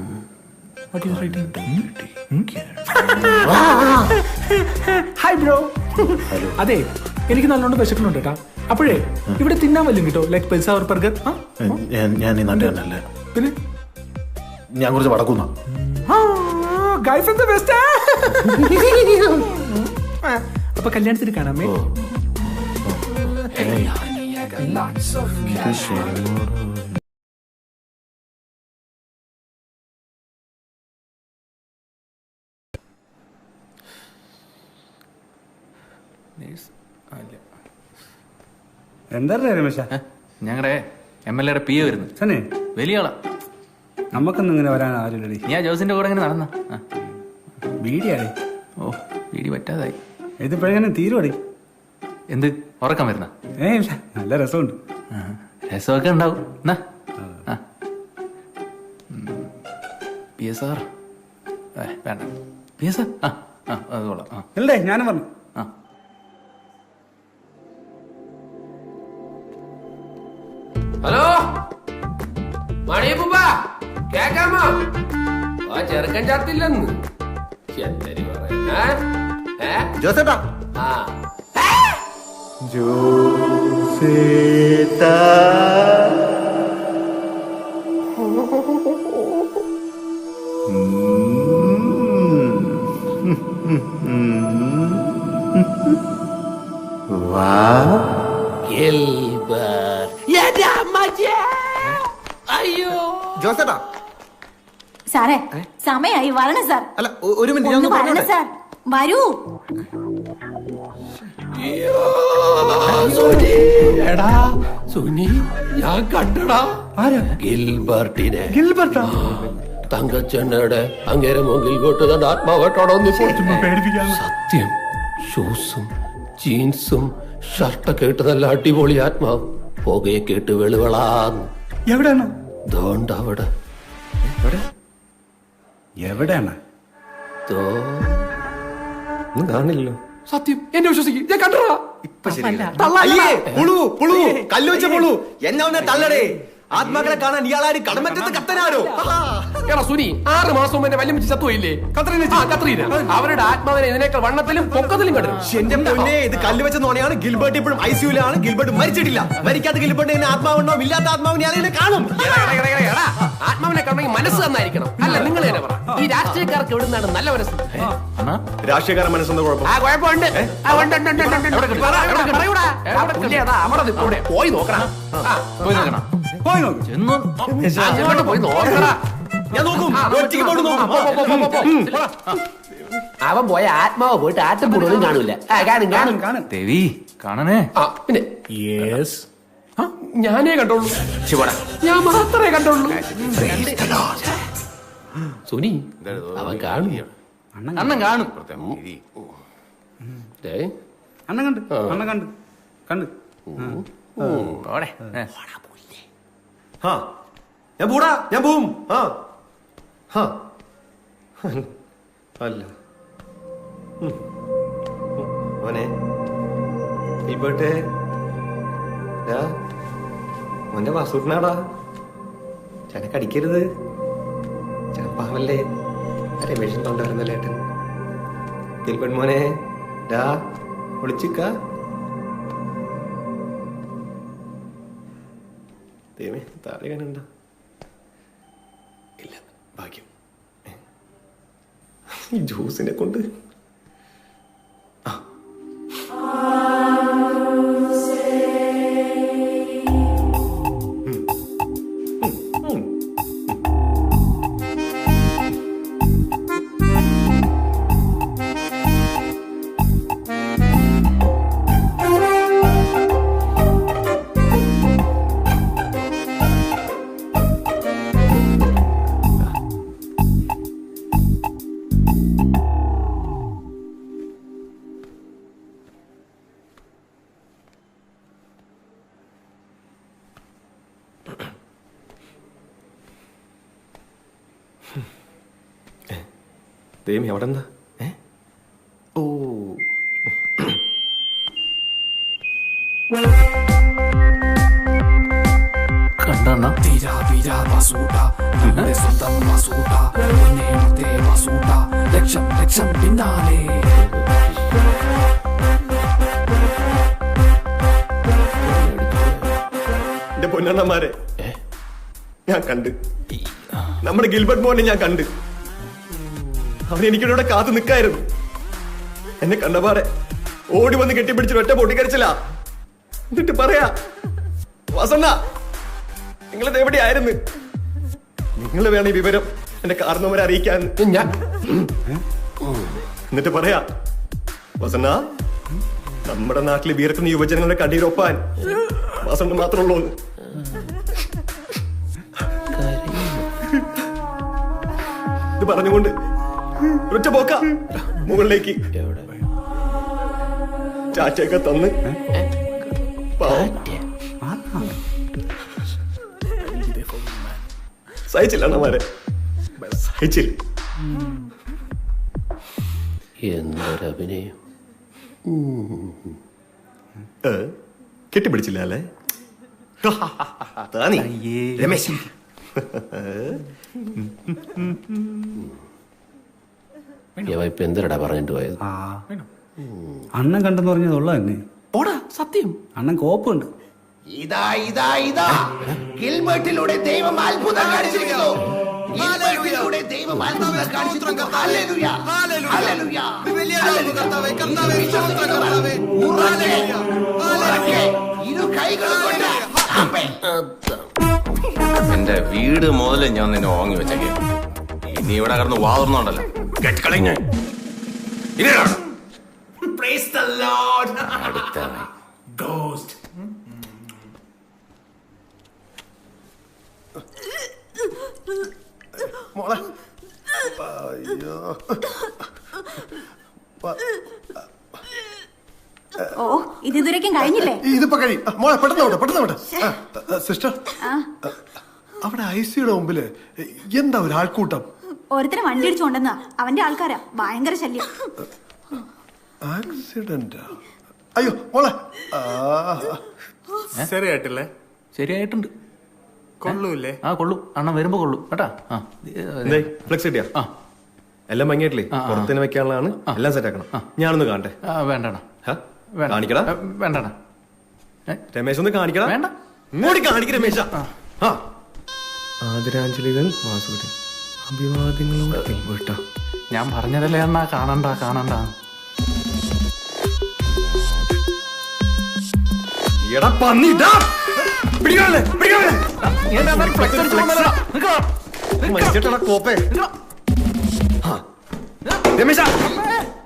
Hi bro. അതെ, എനിക്ക് നല്ലോണം വിശക്കുന്നുണ്ട് കേട്ടാ. അപ്പോഴേ ഇവിടെ തിന്നാൻ വല്ലതും കിട്ടോ? Like pizza or burger? ഞാൻ ഈ നാട്ടുകാരനല്ലേ. പിന്നെ ഞാൻ കുറച്ച് വടക്കുന്ന. അപ്പൊ കല്യാണത്തിന് കാണാമേ. എന്താ രമേശ? ഞങ്ങളുടെ MLA PA വരുന്നു. വലിയ ആളാ. നമുക്കൊന്നും ഇങ്ങനെ വരാൻ ആരുമില്ലടി. ഞാൻ ജോസിന്റെ കൂടെ ഇങ്ങനെ നടന്ന വീടിയാടി. ഓ വീടി പറ്റാതായി. ഇതിപ്പോഴെങ്ങനെ തീരുവാടി? എന്ത് ഉറക്കം വരുന്ന? ഇല്ല, നല്ല രസമുണ്ട്. രസമൊക്കെ ഉണ്ടാവും. എന്നാ PSR വേണ്ട. PSR അത് കൊള്ളാം. അല്ലേ ഞാനും പറഞ്ഞു. ഹലോ മണിയപ്പൂപ്പ കേക്കാമോ? ആ ചെറുക്കൻ ചത്തില്ലെന്ന് എന്തരി പറയാ? ജോസേട്ടാ ആ ജോസേട്ടാ വാ അയ്യോ ജോസേട്ടാ. സാറേ സമയായി വരണം സാർ. അല്ല ഒരു മിനിറ്റ് ഒന്ന് വരണം സാർ. വരൂ. എടാ സുനി ഞാൻ കണ്ടടാ ഗിൽബർട്ടിനെ. ഗിൽബർട്ടാ? തങ്കച്ചെണ്ണയുടെ അങ്ങേരെ മുമ്പിൽ കൊട്ടുകൊണ്ട് ആത്മാവട്ടോടൊന്ന് സത്യം. ഷൂസും ജീൻസും ഷർട്ടൊക്കെ ഇട്ട് നല്ല അടിപൊളി ആത്മാവ്. പുകയൊക്കെ ഇട്ട് വെളുവളാന്ന്. എവിടെയാണ്? ദോണ്ട അവിടെ. എവിടെയാണ്? കാണില്ലല്ലോ. സത്യം എന്നെ വിശ്വസിക്കും. ഞാൻ കണ്ടടാ. കല്ല് വെച്ച പുളു എന്നെ തള്ളടേ. ആത്മാക്കളെ കാണാൻ ഇയാളാര് കടമറ്റത്ത് കത്തനാരോ? എടാ സുനി 6 മാസം മുമ്പ് എന്നെ വല്യമ്മച്ചി ചത്തുപോയില്ലേ? കത്രീന. അവരുടെ ആത്മാവിനെ ഇതിനേക്കാൾ വണ്ണത്തിലും പൊക്കത്തിലും കണ്ടു. എന്റെ പൊന്നെ, ഇത് കല്ല് വെച്ച നോണയാണ്. ഗിൽബർട്ട് ഇപ്പോഴും ICUലാണ്. ഗിൽബർട്ട് മരിച്ചിട്ടില്ല. മരിക്കാത്ത ഗിൽബർട്ട് ആത്മാവുണ്ടോ? ഇല്ലാത്ത ആത്മാവിനെ അതിനെ കാണും. ആത്മാവിനെ കാണണമെങ്കിൽ മനസ്സ് തന്നായിരിക്കണം. അല്ല നിങ്ങൾ തന്നെ പറ, ഈ രാഷ്ട്രീയക്കാർക്ക് എവിടുന്നാണ് നല്ല മനസ്സ്? രാഷ്ട്രീയക്കാര മനസ്സെന്താ കുഴപ്പം? കുഴപ്പമുണ്ട്. പോയി നോക്കണം. പോയി നോക്കണം. പോയി നോക്ക്. പോയി നോക്കടാ. ഞാൻ നോക്കും. അവൻ പോയ ആത്മാവ് പോയിട്ട് ആറ്റം കൂടുതലും കാണൂല. കാണും. ദേവി കാണണേ. പിന്നെ ഞാനേ കണ്ടോളൂ. ഞാൻ മാത്രമേ കണ്ടോളൂ. സുനി അവൻ കാണും. അണ്ണൻ കാണും. അണ്ണൻ കണ്ട്. അണ്ണൻ കണ്ട് കണ്ട്. ഞാൻ പോടാ. ഞാൻ പോവും. അല്ല മോനെ ഗിൽബർട്ടേ, മോന്റെ വാസൂട്ടനാടാ. ചനക്കടിക്കരുത്. ചപ്പാവല്ലേ. രമേശൻ തൊണ്ടല്ലേ ഏട്ടൻ. ഗിൽബർട്ട് മോനെ ഒളിച്ചിക്ക. ദൈവമേ, താഴെ കാണുന്നുണ്ടോ? ഇല്ല, ഭാഗ്യം. ഈ ജ്യൂസിനെ കൊണ്ട് ദൈവമേ, അവിടെ എന്താ? ഓ കണ്ടണ്ണ സ്വന്തം ലക്ഷം ലക്ഷം പിന്നാലെ. എന്റെ പൊന്നണ്ണന്മാരെ, ഞാൻ കണ്ട്. നമ്മുടെ ഗിൽബർട്ട് മോനെ ഞാൻ കണ്ട്. അവൻ എനിക്കിവിടെ കാത്തു നിൽക്കായിരുന്നു. എന്നെ കണ്ടപാടെ ഓടി വന്ന് കെട്ടിപ്പിടിച്ച് ഒറ്റ പൊട്ടിക്കരിച്ചില്ല. എന്നിട്ട് പറയാ, വാസണ്ണ നിങ്ങളിത് എവിടെയായിരുന്നു? നിങ്ങൾ വേണം ഈ വിവരം എന്റെ കാരണവരെ അറിയിക്കാൻ. എന്നിട്ട് പറയാ, വാസണ്ണ നമ്മുടെ നാട്ടിൽ വീർക്കുന്ന യുവജനങ്ങളുടെ കണ്ണീരൊപ്പാൻ വാസണ്ണ മാത്രമുള്ളൂ. ഇത് പറഞ്ഞുകൊണ്ട് ഒറ്റ പോക്ക മുകളിലേക്ക് ചാച്ചയൊക്കെ തന്ന് സഹിച്ചില്ല അണ്ണമാരെ, സഹിച്ചില്ല. എന്തൊരഭിനയം. കെട്ടിപ്പിടിച്ചില്ല അല്ലേ താനീ രമേശ്? ഇപ്പൊ എന്തിനടാ പറഞ്ഞിട്ട് പോയത്? അണ്ണൻ കണ്ടെന്ന് പറഞ്ഞതുള്ള തന്നെ. ഓടാ സത്യം, അണ്ണൻ കോപ്പുണ്ട്. ഇതാ ഇതാ ഇതാ ഗിൽബർട്ടിലൂടെ ദൈവം അത്ഭുതം കാണിച്ചിരിക്കുന്നു. ഗിൽബർട്ടിലൂടെ ദൈവം അത്ഭുതം കാണിച്ചിരിക്കുന്നു. ഹല്ലേലൂയ, ഹല്ലേലൂയ, ഉറക്കെ, ഉറക്കെ ഇരു കൈകളും കൊണ്ട് ആമേൻ. എന്റെ വീട് മുതൽ ഞാൻ നിന്നെ ഓങ്ങി വെച്ചേക്ക്. ഇനി ഇവിടെ കിടന്ന് വാതുന്നുണ്ടല്ലോ കെട്ടിക്കളഞ്ഞ Ghost. മോളെ അയ്യോ. ഓ ഇത് ഇതുവരേക്കും കഴിഞ്ഞില്ലേ? ഇതിപ്പോ കഴിയും. മോളെ പെട്ടെന്ന് സിസ്റ്റർ, അവിടെ ഐസിയുടെ മുമ്പില് എന്താ ഒരു ആൾക്കൂട്ടം? ഓരോരുത്തരും വണ്ടി അടിച്ചു കൊണ്ടെന്നാ അവന്റെ ആൾക്കാരാ. ഭയങ്കര ശല്യം. ആക്സിഡന്റ്. അയ്യോ മോളെ. ശരിയായിട്ടില്ലേ? ശരിയായിട്ടുണ്ട്. കൊള്ളൂല്ലേ? ആ കൊള്ളു. അണ്ണൻ വരുമ്പോ കൊള്ളു കേട്ടാ. ഫ്ലെക്സ് കിട്ടിയാ? എല്ലാം ഭംഗിയായിട്ടില്ലേ? പുറത്തിന് വെക്കാനുള്ളതാണ്. എല്ലാം സെറ്റ് ആക്കണം. ഞാനൊന്ന് കാണട്ടെ. വേണ്ടണ കാണിക്കടാ. വേണ്ടണ രമേശ് ഒന്ന് കാണിക്കടാ. വേണ്ട ഇങ്ങോട്ട് കാണിക്ക രമേശ. ആദരാഞ്ജലികൾ വാസുദേവൻ, അഭിവാദ്യങ്ങളോട്. ഞാൻ പറഞ്ഞതല്ലേ അണ്ണാ, കാണണ്ട കാണണ്ട. എടാ പന്നിടാ, പിടിക്കാനല്ലേ പിടിക്കാനല്ലേ രമേശ,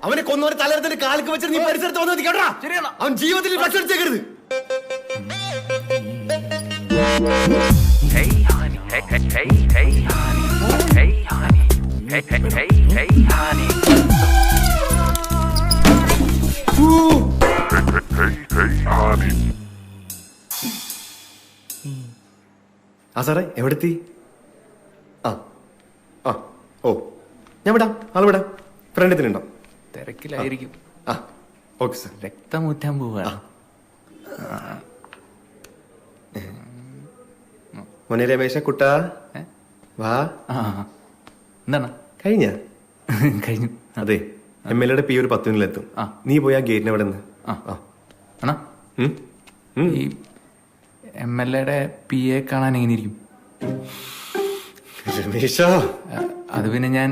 അവനെ കൊന്നവരെ തലരത്തിന്റെ കാലക്ക് വെച്ചിട്ട് നീ പരിസരത്ത് വന്നത് കേട്ടാ. അവൻ ജീവിതത്തിൽ ഫ്ലക്സ് അടിച്ചേക്കരുത്. ആ സാറേ എവിടെത്തി? ആ ആ ഓ ഞാൻ വിടാം, ആള് വിടാം. ഫ്രണ്ടിനുണ്ടോ? തിരക്കിലായിരിക്കും. ആ ഓക്കെ സാർ. രക്തമൂറ്റാൻ പോവാ. മോനെ രമേശ കുട്ടാ വാ. എന്താണ് കഴിഞ്ഞ? കഴിഞ്ഞു. അതെ, MLA പി ഒരു 10 മിനിറ്റിലെത്തും. നീ പോയി ആ ഗേറ്റിന് അവിടെ നിന്ന്. അണ്ണാ ഈ MLA PA കാണാൻ എങ്ങനെയിരിക്കും? രമേശ, അത് പിന്നെ ഞാൻ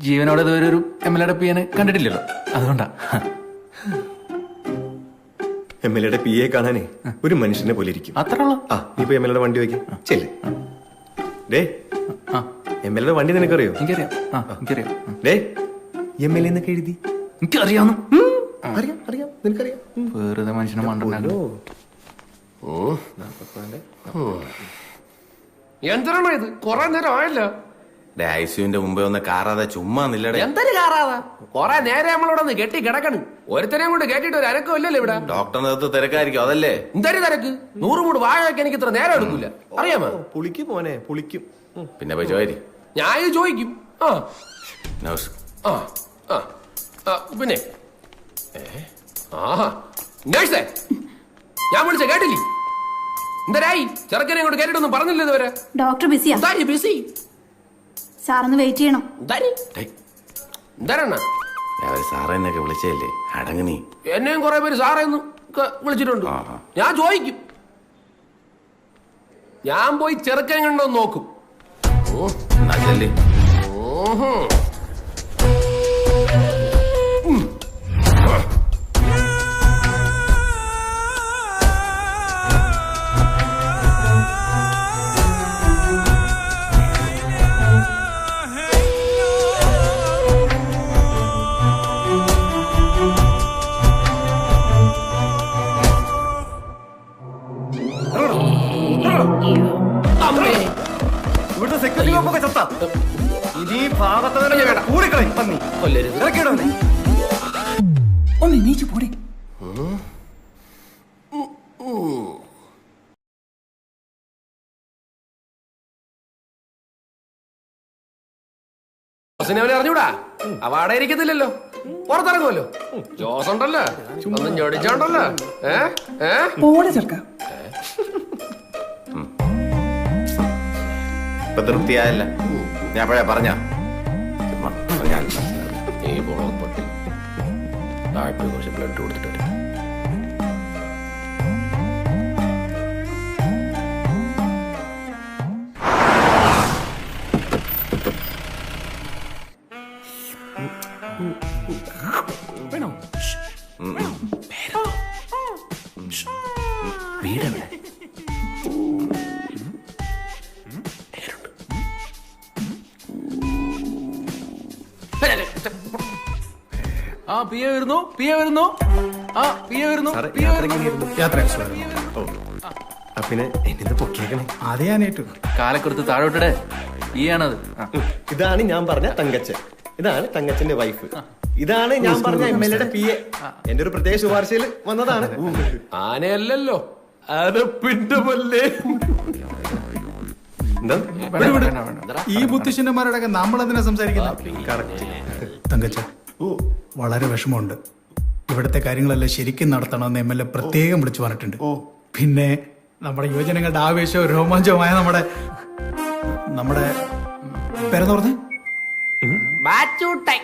ജീവനോടെ ഇതുവരെ ഒരു MLA PA കണ്ടിട്ടില്ലല്ലോ, അതുകൊണ്ടാ. MLA PA കാണാനേ ഒരു മനുഷ്യനെ പോലെ ഇരിക്കും. അത്ര ഉള്ളു. ആ നീ പോയി MLA വണ്ടി വെക്കും. ചെല്ലേ MLA വണ്ടി നിനക്കറിയോ? എനിക്കറിയാം. ഡേ MLA എന്നൊക്കെ എഴുതി എനിക്കറിയാവുന്നു. അറിയാം അറിയാം നിനക്കറിയാം. വെറുതെ മനുഷ്യനെ മണ്ടല്ലോ. എന്തിനാണോ ഇത്? കൊറേ നേരം ആയല്ലോ. ഐസിയുന്റെ മുമ്പേ ഒന്ന് കാറാതെ ചുമ്മാ നില്ലടേ. എന്തൊരു കാറാതാ? കൊറേ നേരം നമ്മളിവിടെ ഒന്ന് കെട്ടി കിടക്കണ്. ഒരുത്തനെയും കൊണ്ട് കേട്ടിട്ട് ഒരു അനക്കം ഇല്ലല്ലോ ഇവിടെ. ഡോക്ടറിന്റെ അടുത്ത് തിരക്കായിരിക്കും, അതല്ലേ? എന്തൊരു തിരക്ക്? 100 മൂട് വാഴ വെക്കാൻ എനിക്ക് ഇത്ര നേരം എടുക്കൂല, അറിയാമോ? പുളിക്കും മോനെ പുളിക്കും. പിന്നെ പോയി ചോദിക്കും. ഞാൻ ചോദിക്കും. പിന്നെ നേഴ്സേ, ഞാൻ വിളിച്ച കേട്ടില്ലേ? എന്തരായി? ചെറുക്കനെ ഇങ്ങോട്ട് കേട്ടിട്ടൊന്നും പറഞ്ഞില്ല ഇതുവരെ. ഡോക്ടർ ബിസിയാ. ബിസി? സാറൊന്ന് വെയിറ്റ് ചെയ്യണം. എന്താരണ സാറെന്നൊക്കെ വിളിച്ചല്ലേ, അടങ്ങ് നീ. എന്നെയും കുറെ പേര് സാറേന്ന് വിളിച്ചിട്ടുണ്ട്. ഞാൻ ചോദിക്കും. ഞാൻ പോയി ചെറുക്കനെ കണ്ടോ നോക്കും. നല്ലല്ലേ? ഇവിടുത്തെ സെക്യൂരിറ്റി വകുപ്പൊക്കെ ചത്ത ഇനി ഭാഗത്ത് കൂടിക്കളയും പന്നി ഇറക്കിയിടോ നീ. ഒന്ന് നീച്ചു പോടി. അവനെ അറിഞ്ഞൂടാ, അവിടെ ഇരിക്കത്തില്ലല്ലോ, പുറത്തിറങ്ങുമല്ലോ. ജോസ് ഉണ്ടല്ലോ, ഒന്നും ഞൊടിച്ചോണ്ടല്ലോ. ഇപ്പൊ തൃപ്തിയായല്ല? ഞാൻ പഴയ പറഞ്ഞ നീ പൊട്ടി കുറച്ച് ബ്ലഡ് കൊടുത്തിട്ട് വരും. വീടെവിടെ? ആ പിയ വരുന്നു, പിയ വരുന്നു, ആ പിയ വരുന്നു. പിന്നെ എന്നെ പൊക്കിയേക്കണേ. അത് ഞാനേറ്റു. കാലക്കൊടുത്ത് താഴോട്ടിടെ. ഈയാണത്. ഇതാണ് ഞാൻ പറഞ്ഞ തങ്കച്ചൻ. ഇതാണ് തങ്കച്ചന്റെ വൈഫ്. ഇതാണ് ഞാൻ പറഞ്ഞ MLA PA. എന്റെ ഒരു പ്രത്യേക ശുപാർശയിൽ വന്നതാണ്. ആനയല്ലല്ലോ, ആനപ്പിന്റെ പല്ലേ. ഈ ബുദ്ധിശൂന്യന്മാരോടൊക്കെ നമ്മളെന്തിനാ സംസാരിക്കുന്നത്? തങ്കച്ച, വളരെ വിഷമമുണ്ട്. ഇവിടുത്തെ കാര്യങ്ങളെല്ലാം ശരിക്കും നടത്തണമെന്ന് MLA പ്രത്യേകം വിളിച്ചു പറഞ്ഞിട്ടുണ്ട്. പിന്നെ നമ്മുടെ യുവജനങ്ങളുടെ ആവേശവും രോമാഞ്ചവുമായ നമ്മുടെ പേരെന്ന് പറഞ്ഞേ വാസൂട്ടൻ.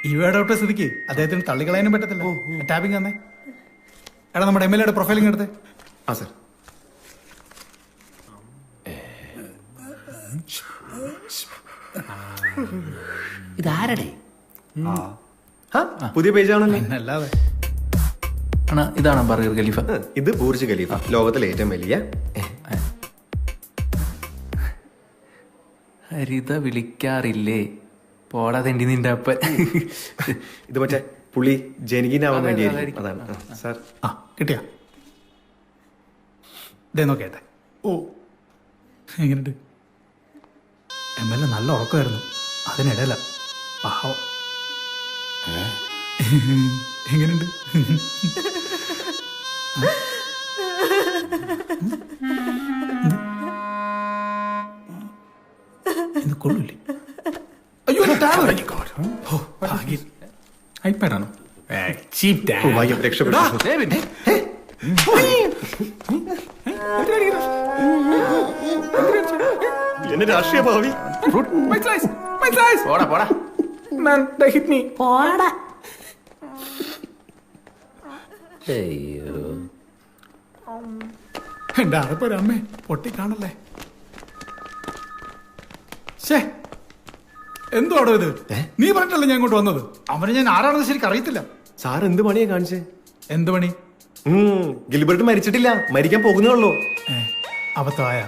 ഈ വേർഡ് ഔട്ട് സ്ഥിതിക്ക് അദ്ദേഹത്തിന് തള്ളിക്കളയാനും പറ്റത്തില്ല. ടാപ്പിംഗ് തന്നെ. എടാ നമ്മുടെ MLA പ്രൊഫൈലിംഗ് എടുത്തേ. ആ സർ. ഇതാരടേ? പുതിയ പേജാണല്ലോ. അല്ലാതെ ഇതാണ് ബർഗർ ഖലീഫ. ഇത് ബുർജ് ഖലീഫ, ലോകത്തിലെ ഏറ്റവും വലിയ. ഹരിത വിളിക്കാറില്ലേ? പോടാ തെണ്ടി നിന്റെ അപ്പൻ. ഇത് മറ്റേ പുള്ളി ജനകീനാവാൻ വേണ്ടിയായിരിക്കും. അതാണ് സാർ. ആ കിട്ടിയ ഇതേ നോക്കേട്ടെ. എങ്ങനെയുണ്ട്? MLA നല്ല ഉറക്കമായിരുന്നു. അതിനിടയില പാവം. എങ്ങനെയുണ്ട്? ഇത് കൊള്ളില്ലേ? അയ്യോ ഐപാഡാണോ? എന്നെ രാഷ്ട്രീയ ഭാവി. എന്റെ അറപ്പൊരമ്മേ പൊട്ടിക്കാണല്ലേ. എന്തുവാടോ ഇത്? നീ പറഞ്ഞിട്ടല്ലേ ഞാൻ ഇങ്ങോട്ട് വന്നത്? അവനെ ഞാൻ ആരാണെന്ന് ശരിക്കും അറിയത്തില്ല. സാർ എന്ത് പണിയാ കാണിച്ചേ? എന്ത് പണി? ഗിൽബർട്ട് മരിച്ചിട്ടില്ല, മരിക്കാൻ പോകുന്നേ ഉള്ളൂ. അബദ്ധമായ?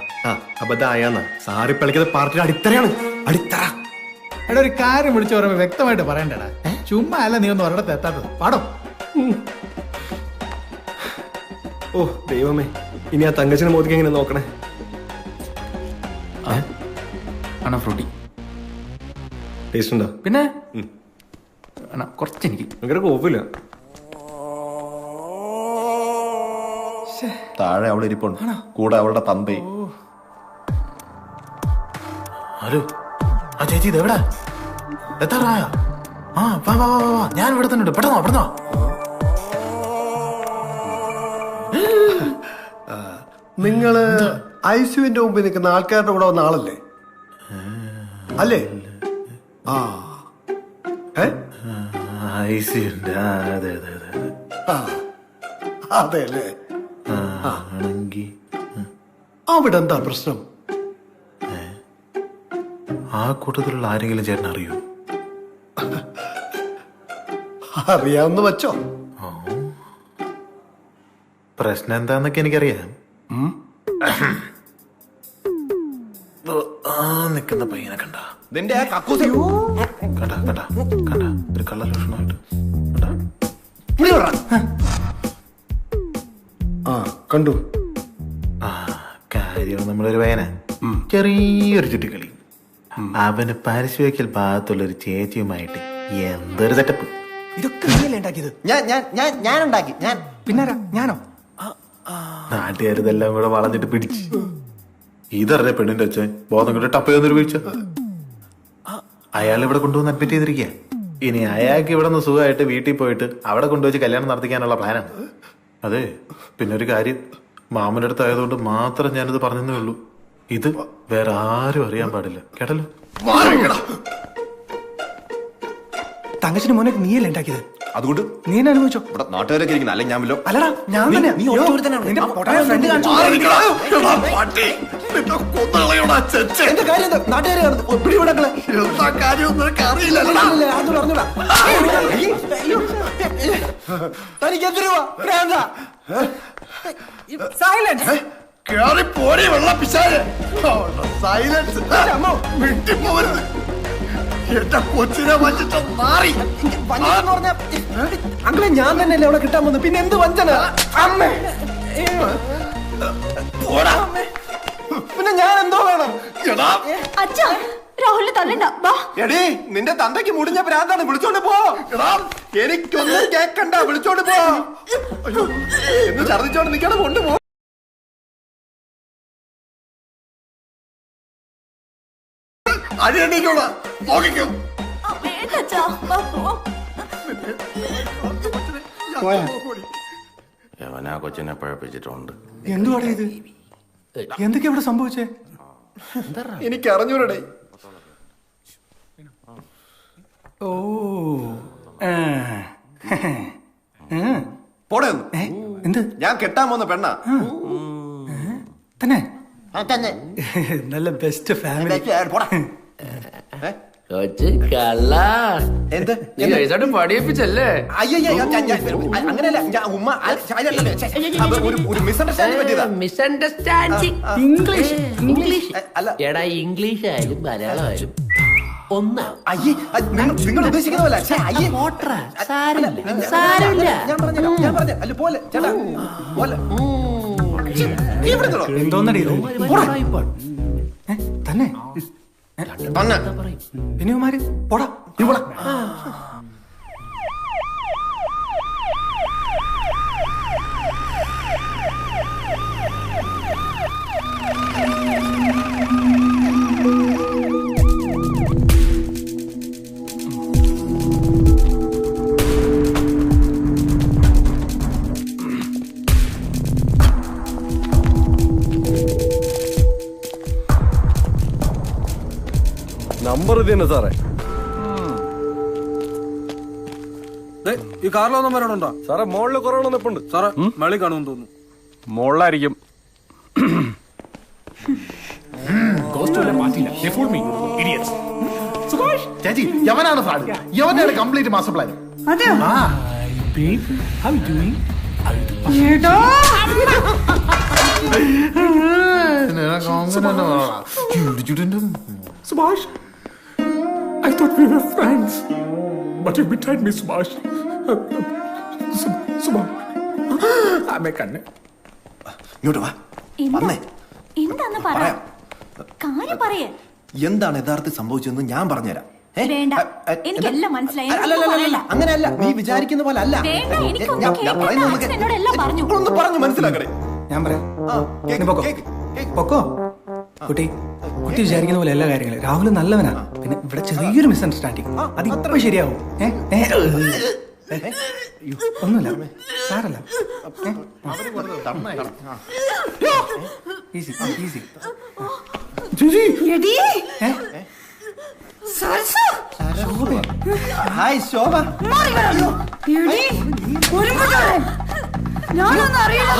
അബദ്ധമായാന്നാ സാറ് കളിക്കുന്നത് പാർട്ടിയുടെ അടിത്തറയാണ്. അടിത്തറ. എടാ ഒരു കാര്യം വിളിച്ചു പറയുമ്പോ വ്യക്തമായിട്ട് പറയണ്ടടാ. ചുമ്മാ അല്ല നീ ഒന്ന് ഒരിടത്ത് എത്താത്തത്. പാടോ. ഓ ദൈവമേ, ഇനി ആ തങ്കച്ചനെ മോദിക്ക് എങ്ങനെ നോക്കണേ? ഫ്രൂട്ടി ടേസ്റ്റ് ഉണ്ടോ? പിന്നെ കുറച്ചെനിക്ക് ഭയങ്കര കോപ്പില്ല. താഴെ അവൾ ഇരിപ്പുണ്ട്, കൂടെ അവളുടെ തമ്പേ. ഹലോ, ആ ചേച്ചി ഇത് എവിടെ? എത്താറായ? ആ വാ വാ വാ വാ, ഞാൻ ഇവിടെ തന്നെ ഉണ്ട്. പെട്ടെന്നോ പെട്ടെന്നോ. നിങ്ങള് ICUവിന്റെ മുമ്പിൽ നിൽക്കുന്ന ആൾക്കാരുടെ കൂടെ വന്ന ആളല്ലേ? അല്ലേ? ആ അതെ അല്ലേ? അവിടെ എന്താ പ്രശ്നം? ആ കൂട്ടത്തിലുള്ള ആരെങ്കിലും ചേട്ടൻ അറിയൂ? അറിയാവുന്ന വെച്ചോ. പ്രശ്നം എന്താന്നൊക്കെ എനിക്കറിയാം. നിക്കുന്ന പയ്യനെ കണ്ട ഒരു കള്ള ലക്ഷണമായിട്ട് ആ കണ്ടു. ആ കാര്യം നമ്മളൊരു വേന ചെറിയൊരു ചുറ്റിക്കളി. അവന് പരസ്യവയ്ക്കൽ ഭാഗത്തുള്ള ഒരു ചേച്ചിയുമായിട്ട് എന്തൊരു സെറ്റപ്പ്. ഇതൊക്കെ നീയല്ലേ ഉണ്ടാക്കിയത്? ഞാൻ ഉണ്ടാക്കി. ഞാൻ പിന്നാരാ? ഞാനോ? നാട്ടുകാരിതെല്ലാം കൂടെ വളഞ്ഞിട്ട് പിടിച്ച് ഇതറിയ പെണ്ണിന്റെ അച്ഛൻ ബോധം കൊണ്ട് ടപ്പ് ചെയ്യുന്നൊരു വീഴ്ച. അയാൾ ഇവിടെ കൊണ്ടുവന്ന് അഡ്മിറ്റ് ചെയ്തിരിക്കുക. ഇനി അയാൾക്ക് ഇവിടെ നിന്ന് സുഖമായിട്ട് വീട്ടിൽ പോയിട്ട് അവിടെ കൊണ്ടുവച്ച് കല്യാണം നടത്തിക്കാനുള്ള പ്ലാനാണ്. അതെ, പിന്നെ ഒരു കാര്യം, മാമന്റെ അടുത്ത് ആയതുകൊണ്ട് മാത്രം ഞാനിത് പറഞ്ഞതേ ഉള്ളൂ. ഇത് വേറെ ആരും അറിയാൻ പാടില്ല, കേട്ടല്ലോ? തങ്കച്ചിന് മോനെ നീയല്ലേ ഉണ്ടാക്കിയത്? അതുകൊണ്ട് നീ എന്നെ അനുഭവിച്ചോ? ഇവിടെ നാട്ടുകാരൊക്കെ ഇരിക്കുന്ന അല്ലെങ്കിൽ ഞാൻ വല്ലോ. അല്ലടാ, ഞാൻ തന്നെ. നീ ഒറ്റ ഒരുത്തനാണ്. നിന്റെ പൊട്ടനായ ഫ്രണ്ട് കാണിച്ചു. എന്റെ കാര്യം എന്താ? നാട്ടുകാരെ പിടിവിടക്കളെ എന്താ കാര്യം അറിയില്ല. തനിക്ക് എത്ര രൂപ? സൈലൻസ്. കേറി പോടി വെള്ള പിശാച്. സൈലൻസ്. വിട്ടുപോകരുത്. എന്റെ കൊച്ചിനെ വഞ്ചിട്ട് മാറി. അങ്ങളെ ഞാൻ തന്നെയല്ലേ അവിടെ കിട്ടാൻ പോകുന്നത്, പിന്നെ എന്ത് വഞ്ചന? അമ്മേ, പിന്നെ ഞാൻ എന്തോ വേണം? അച്ഛാ, രാഹുലിനെ തല്ലണ്ട. എടീ, നിന്റെ തന്തയ്ക്ക് മുടിഞ്ഞ ഭ്രാന്താണ്. വിളിച്ചോണ്ട് പോ. എനിക്കൊന്നും കേക്കണ്ട, വിളിച്ചോണ്ട് പോ. എന്ന് ഛർദിച്ചോണ്ട് നിൽക്കണം, കൊണ്ടുപോ. അടിയണ്ടിക്കോളാം, നോക്കിക്കോ. യവനാ കൊച്ചിനെ പഴപ്പിച്ചിട്ടുണ്ട്. എന്തുവാടേ ഇത്? എന്തൊക്കെയാ ഇവിടെ സംഭവിച്ചേ? എനിക്ക് അറിഞ്ഞൂടെ. ഓ, പോടെ. എന്ത്? ഞാൻ കെട്ടാൻ പോന്ന പെണ്ണ തന്നെ. നല്ല ബെസ്റ്റ് ഫാമിലി. പഠിപ്പിച്ചല്ലേ? അങ്ങനെയല്ല, ഉമ്മ ഒരു മിസ്അണ്ടർസ്റ്റാൻഡിംഗ് പറ്റിയതാ. മിസ്അണ്ടർസ്റ്റാൻഡിംഗ്. ഇംഗ്ലീഷ് അല്ല, എടാ, ഇംഗ്ലീഷ് ആയാലും മലയാളമായാലും ഒന്നാ. നിങ്ങൾ ഉദ്ദേശിക്കുന്ന പോലെ എന്തോന്നടി തന്നെ പിന്നെ പോടാ. നമ്പർ ഇത് തന്നെ സാറേ. ഈ കാറിലൊന്നും വരണുണ്ടോ സാറേ? മോളില് കൊറോണ നിപ്പുണ്ട് സാറേ. മേളിൽ കാണുമെന്ന് തോന്നുന്നു. മോളിലായിരിക്കും. ചേച്ചി, യവനാണ് ഫ്രാഡ്. യവനാണ് complete master plan. Subhash, I thought we were friends, but you betrayed me, Subhash. Subhash, I'm a canne. ഇങ്ങോട്ട് വാ. എന്താന്ന് പറ, കാര്യം പറയേ. എന്താണ് യഥാർത്ഥത്തിൽ സംഭവിച്ചതെന്ന് ഞാൻ പറഞ്ഞുതരാം. വേണ്ട, എനിക്കെല്ലാം മനസ്സിലായി. അങ്ങനെയല്ല, നീ വിചാരിക്കുന്ന പോലെ അല്ല. എന്നോടെല്ലാം പറഞ്ഞു. ഒന്ന് പറഞ്ഞു മനസ്സിലാക്കണേ. ഞാൻ പറയാം. പൊക്കോ കുട്ടി. കുട്ടി വിചാരിക്കുന്ന പോലെ എല്ലാ കാര്യങ്ങളും. രാഹുൽ നല്ലവനാ. പിന്നെ ഇവിടെ ചെറിയൊരു മിസ്അണ്ടർസ്റ്റാൻഡിങ്, അത് ഇപ്പൊ ശരിയാവും. ഒന്നുമില്ല, സാരല്ല. Easy easy. ഹായ് ശോഭ. ഞാനൊന്നും അറിയില്ല.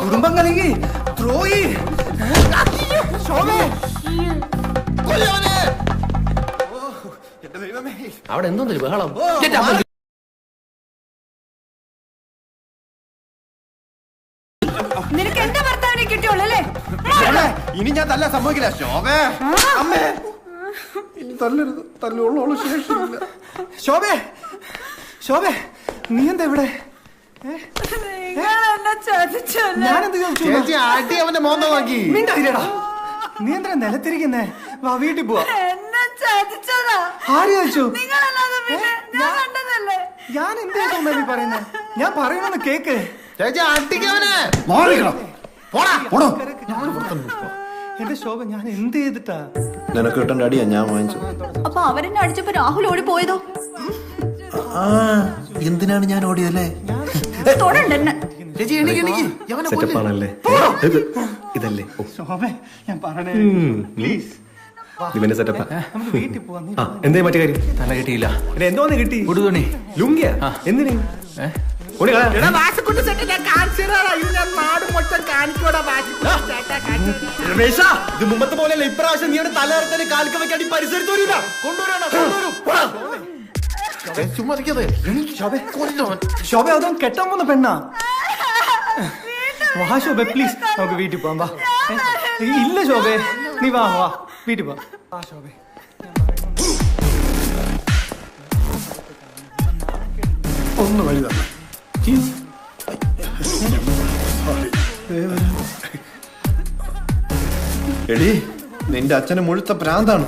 കുടുംബം കലങ്ങി. ദ്രോഹി. അവിടെ എന്തോന്നില്ല ബഹളം. നിനക്ക് എന്റെ ഭർത്താവിനെ കിട്ടിയോളൂ അല്ലേ? ഇനി ഞാൻ തല്ലാൻ സംഭവിക്കില്ല. ശോഭേ, അമ്മേ, ഇനി തല്ലരുത്. തല്ലുള്ള ശേഷിയില്ല. ശോഭേ, ശോഭേ, നീ എന്താ ഇവിടെ? ഞാനെന്ത് ചോദിച്ചു? ചേച്ചി ആട്ടി അവന്റെ മോന്ത നോക്കി. മിണ്ടായില്ലടാ. നീ എന്താ നിലത്തിരിക്കുന്നേ? വാ വീട്ടിൽ പോവാ. ആര് ചോദിച്ചു? ഞാൻ എന്ത് കേൾക്കുമ്പോ പറയുന്നേ? ഞാൻ പറയുമെന്ന് കേക്ക്. ചേച്ചി ആട്ടിക്കവനെ. എന്റെ ശോഭ, ഞാൻ എന്ത് ചെയ്തിട്ടാ? നിനക്ക് കിട്ടേണ്ട അടിയാ ഞാൻ വാങ്ങിച്ചു. അപ്പൊ അവരെന്നെ അടിച്ചപ്പോ രാഹുൽ ഓടി പോയതോ? എന്തിനാണ് ഞാൻ ഓടിയതല്ലേ? സെറ്റപ്പാണല്ലേ ഇതല്ലേ? ശോഭേ, ഞാൻ പറഞ്ഞേ പ്ലീസ്. ഇവന്റെ സെറ്റപ്പാ. നമുക്ക് വീട്ടിൽ പോവാം. എന്തേ മറ്റു കാര്യം? തല കിട്ടിയില്ല. എന്തോന്ന് കിട്ടി? ഉടുതുണി. ലുങ്കിയാ? എന്തിന്? ഇത് മുമ്പത്തെ പോലെയല്ല. ഇപ്രാവശ്യം നീ തലർത്തന് കാൽക്ക് വെക്കാടി പരിസരത്ത് വരില്ല. ശോഭ, അതും കെട്ടാൻ പോകുന്ന പെണ്ണാ. വാ ശോഭ, പ്ലീസ്, നമുക്ക് വീട്ടിൽ പോവാം. വാ. ഇല്ല ശോഭേ, നീ വാ, വാ, വീട്ടിൽ പോവാം. വാ ശോഭേ. ഒന്ന് വഴി തന്നെ. എടി, നിന്റെ അച്ഛന് മുഴുത്ത പ്രാന്താണ്.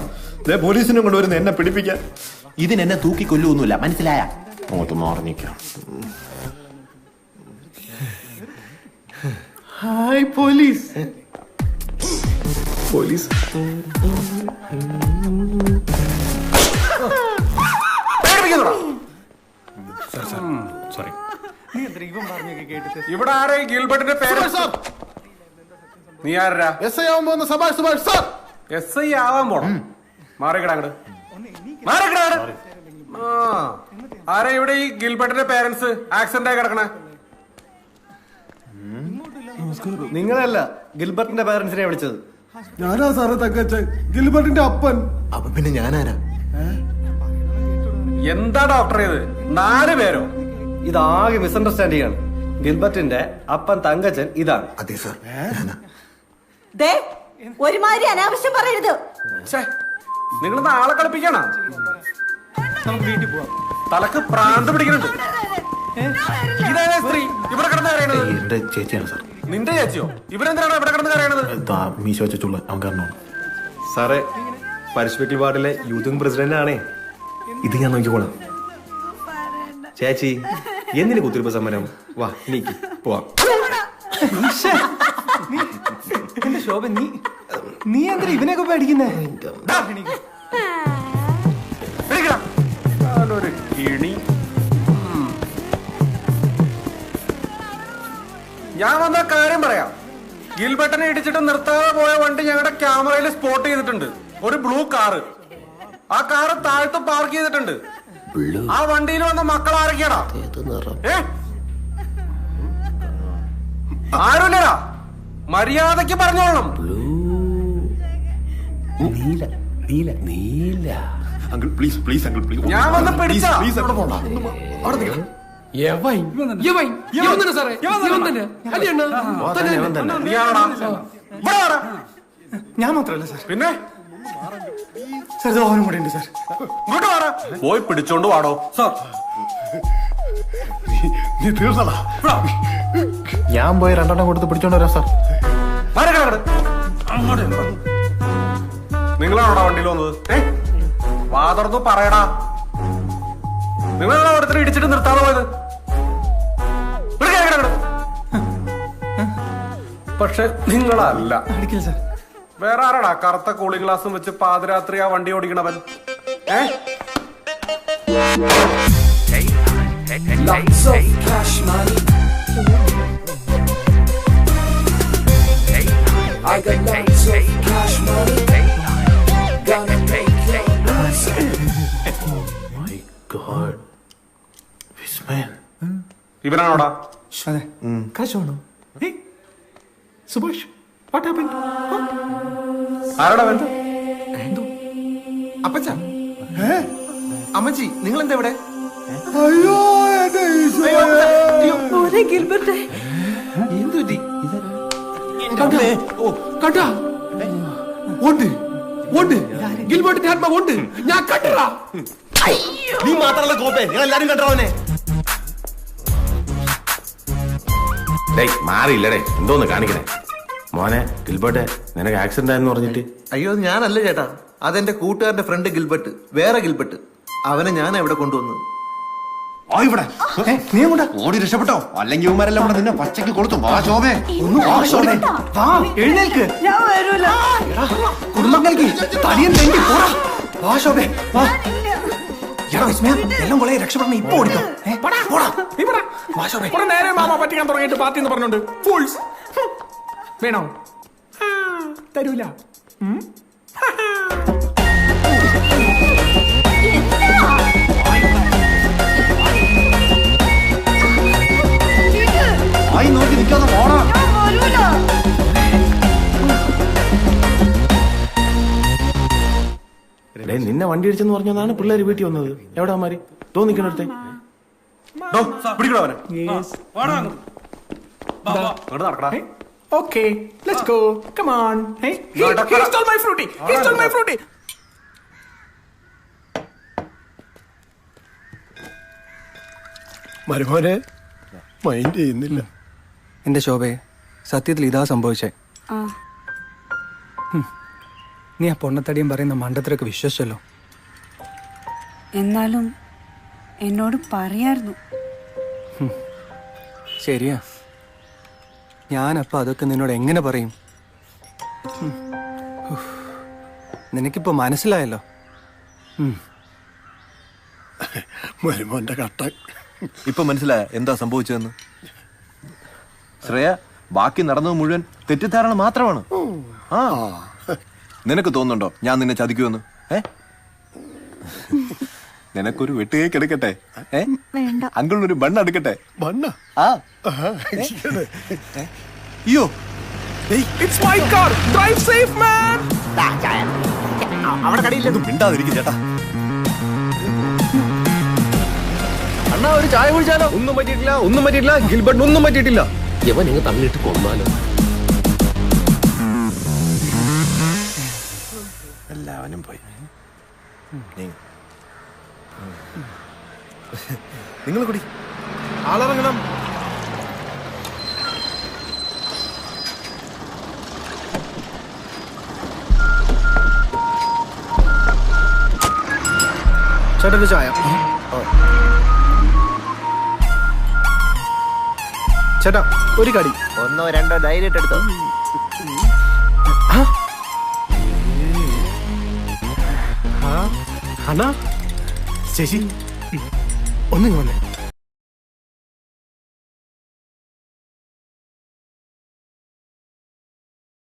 പോലീസിനെ കൊണ്ടുവരുന്ന എന്നെ പിടിപ്പിക്കാൻ. ഇതിനെന്നെ തൂക്കി കൊല്ലുവൊന്നുമില്ല, മനസ്സിലായ? അങ്ങോട്ട് മാറിനിക്കാം. Hi police. Police sorry. ഇവിടെ ആരാ ഗിൽബർട്ടിന്റെ പേര്? നീ ആരാ? SI ആവാൻ പോകുന്ന സബാഷ് സുഭാഷ് സാർ. SI ആവാൻ പോണം. മാറിക്കടാ. ആരാ ഇവിടെ ഈ ഗിൽബർട്ടിന്റെ പേരൻസ് ആക്സിഡന്റ് ആയി കിടക്കണേ? നിങ്ങളല്ല ഗിൽബർട്ടിന്റെ പാരന്റ്സിനെ വിളിച്ചത്. ഞാനാ സാറേ തങ്കച്ചൻ, ഗിൽബർട്ടിന്റെ അപ്പൻ. അപ്പൊ പിന്നെ ഞാനാരാ? എന്താ ഡോക്ടർ ഇത്? 4 പേരോ? ഇതാകെ മിസ്അണ്ടർസ്റ്റാൻഡിംഗ് ആണ്. ഗിൽബർട്ടിന്റെ അപ്പൻ തങ്കച്ചൻ ഇതാണ്. അതെ സാർ. ഒരുമാതിരി അനാവശ്യം പറയരുത്. നിങ്ങൾ നാളെ കളിപ്പിക്കണ? നമുക്ക് വീട്ടിൽ പോവാം. തലക്ക് പ്രാന്ത് പിടിക്കുന്നുണ്ട്. ഇതേ സ്ത്രീ ഇവിടെ കിടന്ന് കരയണത്? എന്റെ ചേച്ചിയാണ് സാർ. നിന്റെ ചേച്ചിയോ? ഇവരെന്തിനാണ് ഇവിടെ കിടന്ന് കരയണത്? മീശ വെച്ചിട്ടുള്ള അവൻ കാരണമാണ് സാറേ. പരശുവെക്കൽ വാർഡിലെ യൂത്ത് വിംഗ് പ്രസിഡന്റ് ആണേ. ഇത് ഞാൻ നോക്കിക്കോളാം. ചേച്ചി, എന്തിനു കുത്തിരിപ്പ് സമരം? വാ, എനിക്ക് പോവാം. എന്റെ ശോഭ, നീ എന്തിനാ ഇവനെയൊക്കെ പേടിക്കുന്നേ? ഞാൻ വന്ന കാര്യം പറയാം. ഗിൽബർട്ടിനെ ഇടിച്ചിട്ട് നിർത്താതെ പോയ വണ്ടി ഞങ്ങളുടെ ക്യാമറയിൽ സ്പോട്ട് ചെയ്തിട്ടുണ്ട്. ഒരു ബ്ലൂ കാറ്. ആ കാറ് താഴത്ത് പാർക്ക് ചെയ്തിട്ടുണ്ട്. ആ വണ്ടിയിൽ വന്ന മക്കൾ ആരൊക്കെയാടാ? ആരുമില്ലടാ. മര്യാദക്ക് പറഞ്ഞോളണം. Uncle please, please uncle please. ഞാൻ വന്ന് പിടിച്ചാ. ഞാൻ മാത്രല്ല സാർ. പിന്നെ സാർ, ഓനും കൂടെ ഉണ്ട് സാർ. ഇങ്ങോട്ട് വാടാ. പോയി പിടിച്ചോണ്ട് വാടോ. സാർ, നീ തീർന്നടാ. ഞാൻ പോയി 2 എണ്ണം കൊടുത്ത് പിടിച്ചോണ്ട് വരാം സാർ. നിങ്ങളാണോടാ വണ്ടിയിൽ വന്നത്? വാതർന്നു പറയടാ. നിങ്ങളാണോ ഓരോരുത്തരെ ഇടിച്ചിട്ട് നിർത്താതെ പോയത്? പക്ഷെ നിങ്ങളല്ല. വേറെ ആരാടാ കറുത്ത കൂളിംഗ് ഗ്ലാസും വെച്ച് പാതിരാത്രി ആ വണ്ടി ഓടിക്കണവൻ? Lots of cash money. I got lots of cash money. Gonna make your moves. My God. Visman. ഇവനാണോടാ? അതെ. കാശാണോ? Subhash, what happened? ആരാടാ അവൻ? അപ്പച്ച, അമ്മച്ചി, നിങ്ങൾ എന്താ ഇവിടെ? അയ്യോ, എന്റെ ഈശോയെ. ഗിൽബർട്ട്, എന്തുപറ്റി? കണ്ടാ? ഉണ്ട് ഉണ്ട് ഗിൽബർട്ടിന്റെ ആത്മാവ് ഉണ്ട് ഞാൻ കണ്ടടാ. നീ മാത്രമല്ല കോപ്പേ, നിങ്ങൾ എല്ലാരും കണ്ടോനെ. മാറിയില്ലടേ, എന്തോന്ന് കാണിക്കണേ മോനെ. ഗിൽബർട്ട് നിനക്ക് ആക്സിഡന്റ് ആയെന്ന് പറഞ്ഞിട്ട്. അയ്യോ ഞാനല്ല ചേട്ടാ, അതെന്റെ കൂട്ടുകാരന്റെ ഫ്രണ്ട് ഗിൽബർട്ട്, വേറെ ഗിൽബർട്ട്. അവനെ ഞാൻ എവിടെ കൊണ്ടുവന്നത്. ഓടി രക്ഷപ്പെട്ടോ, അല്ലെങ്കിൽ ഇവന്മാരെല്ലാം കൂടെ നിന്നെ പച്ചയ്ക്ക് കൊടുത്തു. വാ ശോഭേ, എഴുന്നേൽക്ക്. ഞാൻ വരൂല. കുടുംബങ്ങൾക്ക് തടിയൻ തെണ്ടി പോടാ. വാ ശോഭേ, വാ. എടാ വിസ്മയ, എല്ലാം കൊള്ളയെ രക്ഷപ്പെടണം. ഇപ്പൊ ഓടിക്കാം. വാ ശോഭേ. നേരെ മാമ പറ്റിക്കാൻ തുടങ്ങിയിട്ട് പാർട്ടി എന്ന് പറഞ്ഞോണ്ട് ഫൂൾസ്. വേണോ? തരൂല. നോക്കി നിൽക്കാതെ പോടാ. നിന്നെ വണ്ടി അടിച്ചെന്ന് പറഞ്ഞതാണ് പിള്ളേര് വീട്ടിൽ വന്നത്. എവിടാ മാറി തോന്നിക്കണടുത്തേ. Okay, let's go. Come on. Hey, he stole my fruity. He stole my fruity. മരുമോനെ മൈൻഡ് ചെയ്യുന്നില്ല. എന്റെ ശോഭയെ, സത്യത്തിൽ ഇതാ സംഭവിച്ചേ. നീ ആ പൊണ്ണത്തടിയും പറയുന്ന മണ്ടത്തിലൊക്കെ വിശ്വസിച്ചല്ലോ. എന്നാലും എന്നോട് പറയായിരുന്നു. ശരിയാ, ഞാനപ്പോ അതൊക്കെ നിന്നോട് എങ്ങനെ പറയും? നിനക്കിപ്പോ മനസ്സിലായല്ലോ. മരുമോന്റെ കട്ട ഇപ്പൊ മനസ്സിലായ എന്താ സംഭവിച്ചതെന്ന്? ശ്രേയ, ബാക്കി നടന്നത് മുഴുവൻ തെറ്റിദ്ധാരണ മാത്രമാണ്. ആ, നിനക്ക് തോന്നുന്നുണ്ടോ ഞാൻ നിന്നെ ചതിക്കുമെന്ന്? നിനക്കൊരു വെട്ടുകേക്ക് എടുക്കട്ടെ? അങ്കിളിനൊരു ബണ്ണ് എടുക്കട്ടെ? ബണ്ണ? ആ, അയ്യോ, It's my car. Drive safe, man. അവിടെ കടയില്ലെന്നും മിണ്ടാതിരിക്കും ചേട്ടാ. അണ്ണാ ഒരു ചായ കുടിച്ചാലോ? ഒന്നും പറ്റിയിട്ടില്ല, ഒന്നും പറ്റിയിട്ടില്ല. ഗിൽബർട്ട് ഒന്നും പറ്റിയിട്ടില്ല. ഇവൻ നിങ്ങൾ തള്ളിയിട്ട് കൊന്നാലോ? എല്ലാവനും പോയി. നിങ്ങൾ കൂടി ആളിറങ്ങണം. ചേട്ടന്റെ ചായ. ചേട്ടാ ഒരു കടി. 1 2 ധൈര്യമായിട്ട് എടുത്തോ. അണ്ണാ ചേച്ചി ഒന്നിങ്ങ് വന്നേ.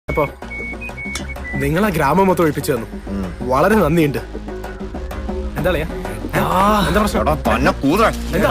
അപ്പൊ നിങ്ങളാ ഗ്രാമം മൊത്തം ഒഴിപ്പിച്ചു തന്നു. വളരെ നന്ദിയുണ്ട്. എന്താ എന്താ പ്രശ്നം? തന്നെ കൂതാ. എന്താ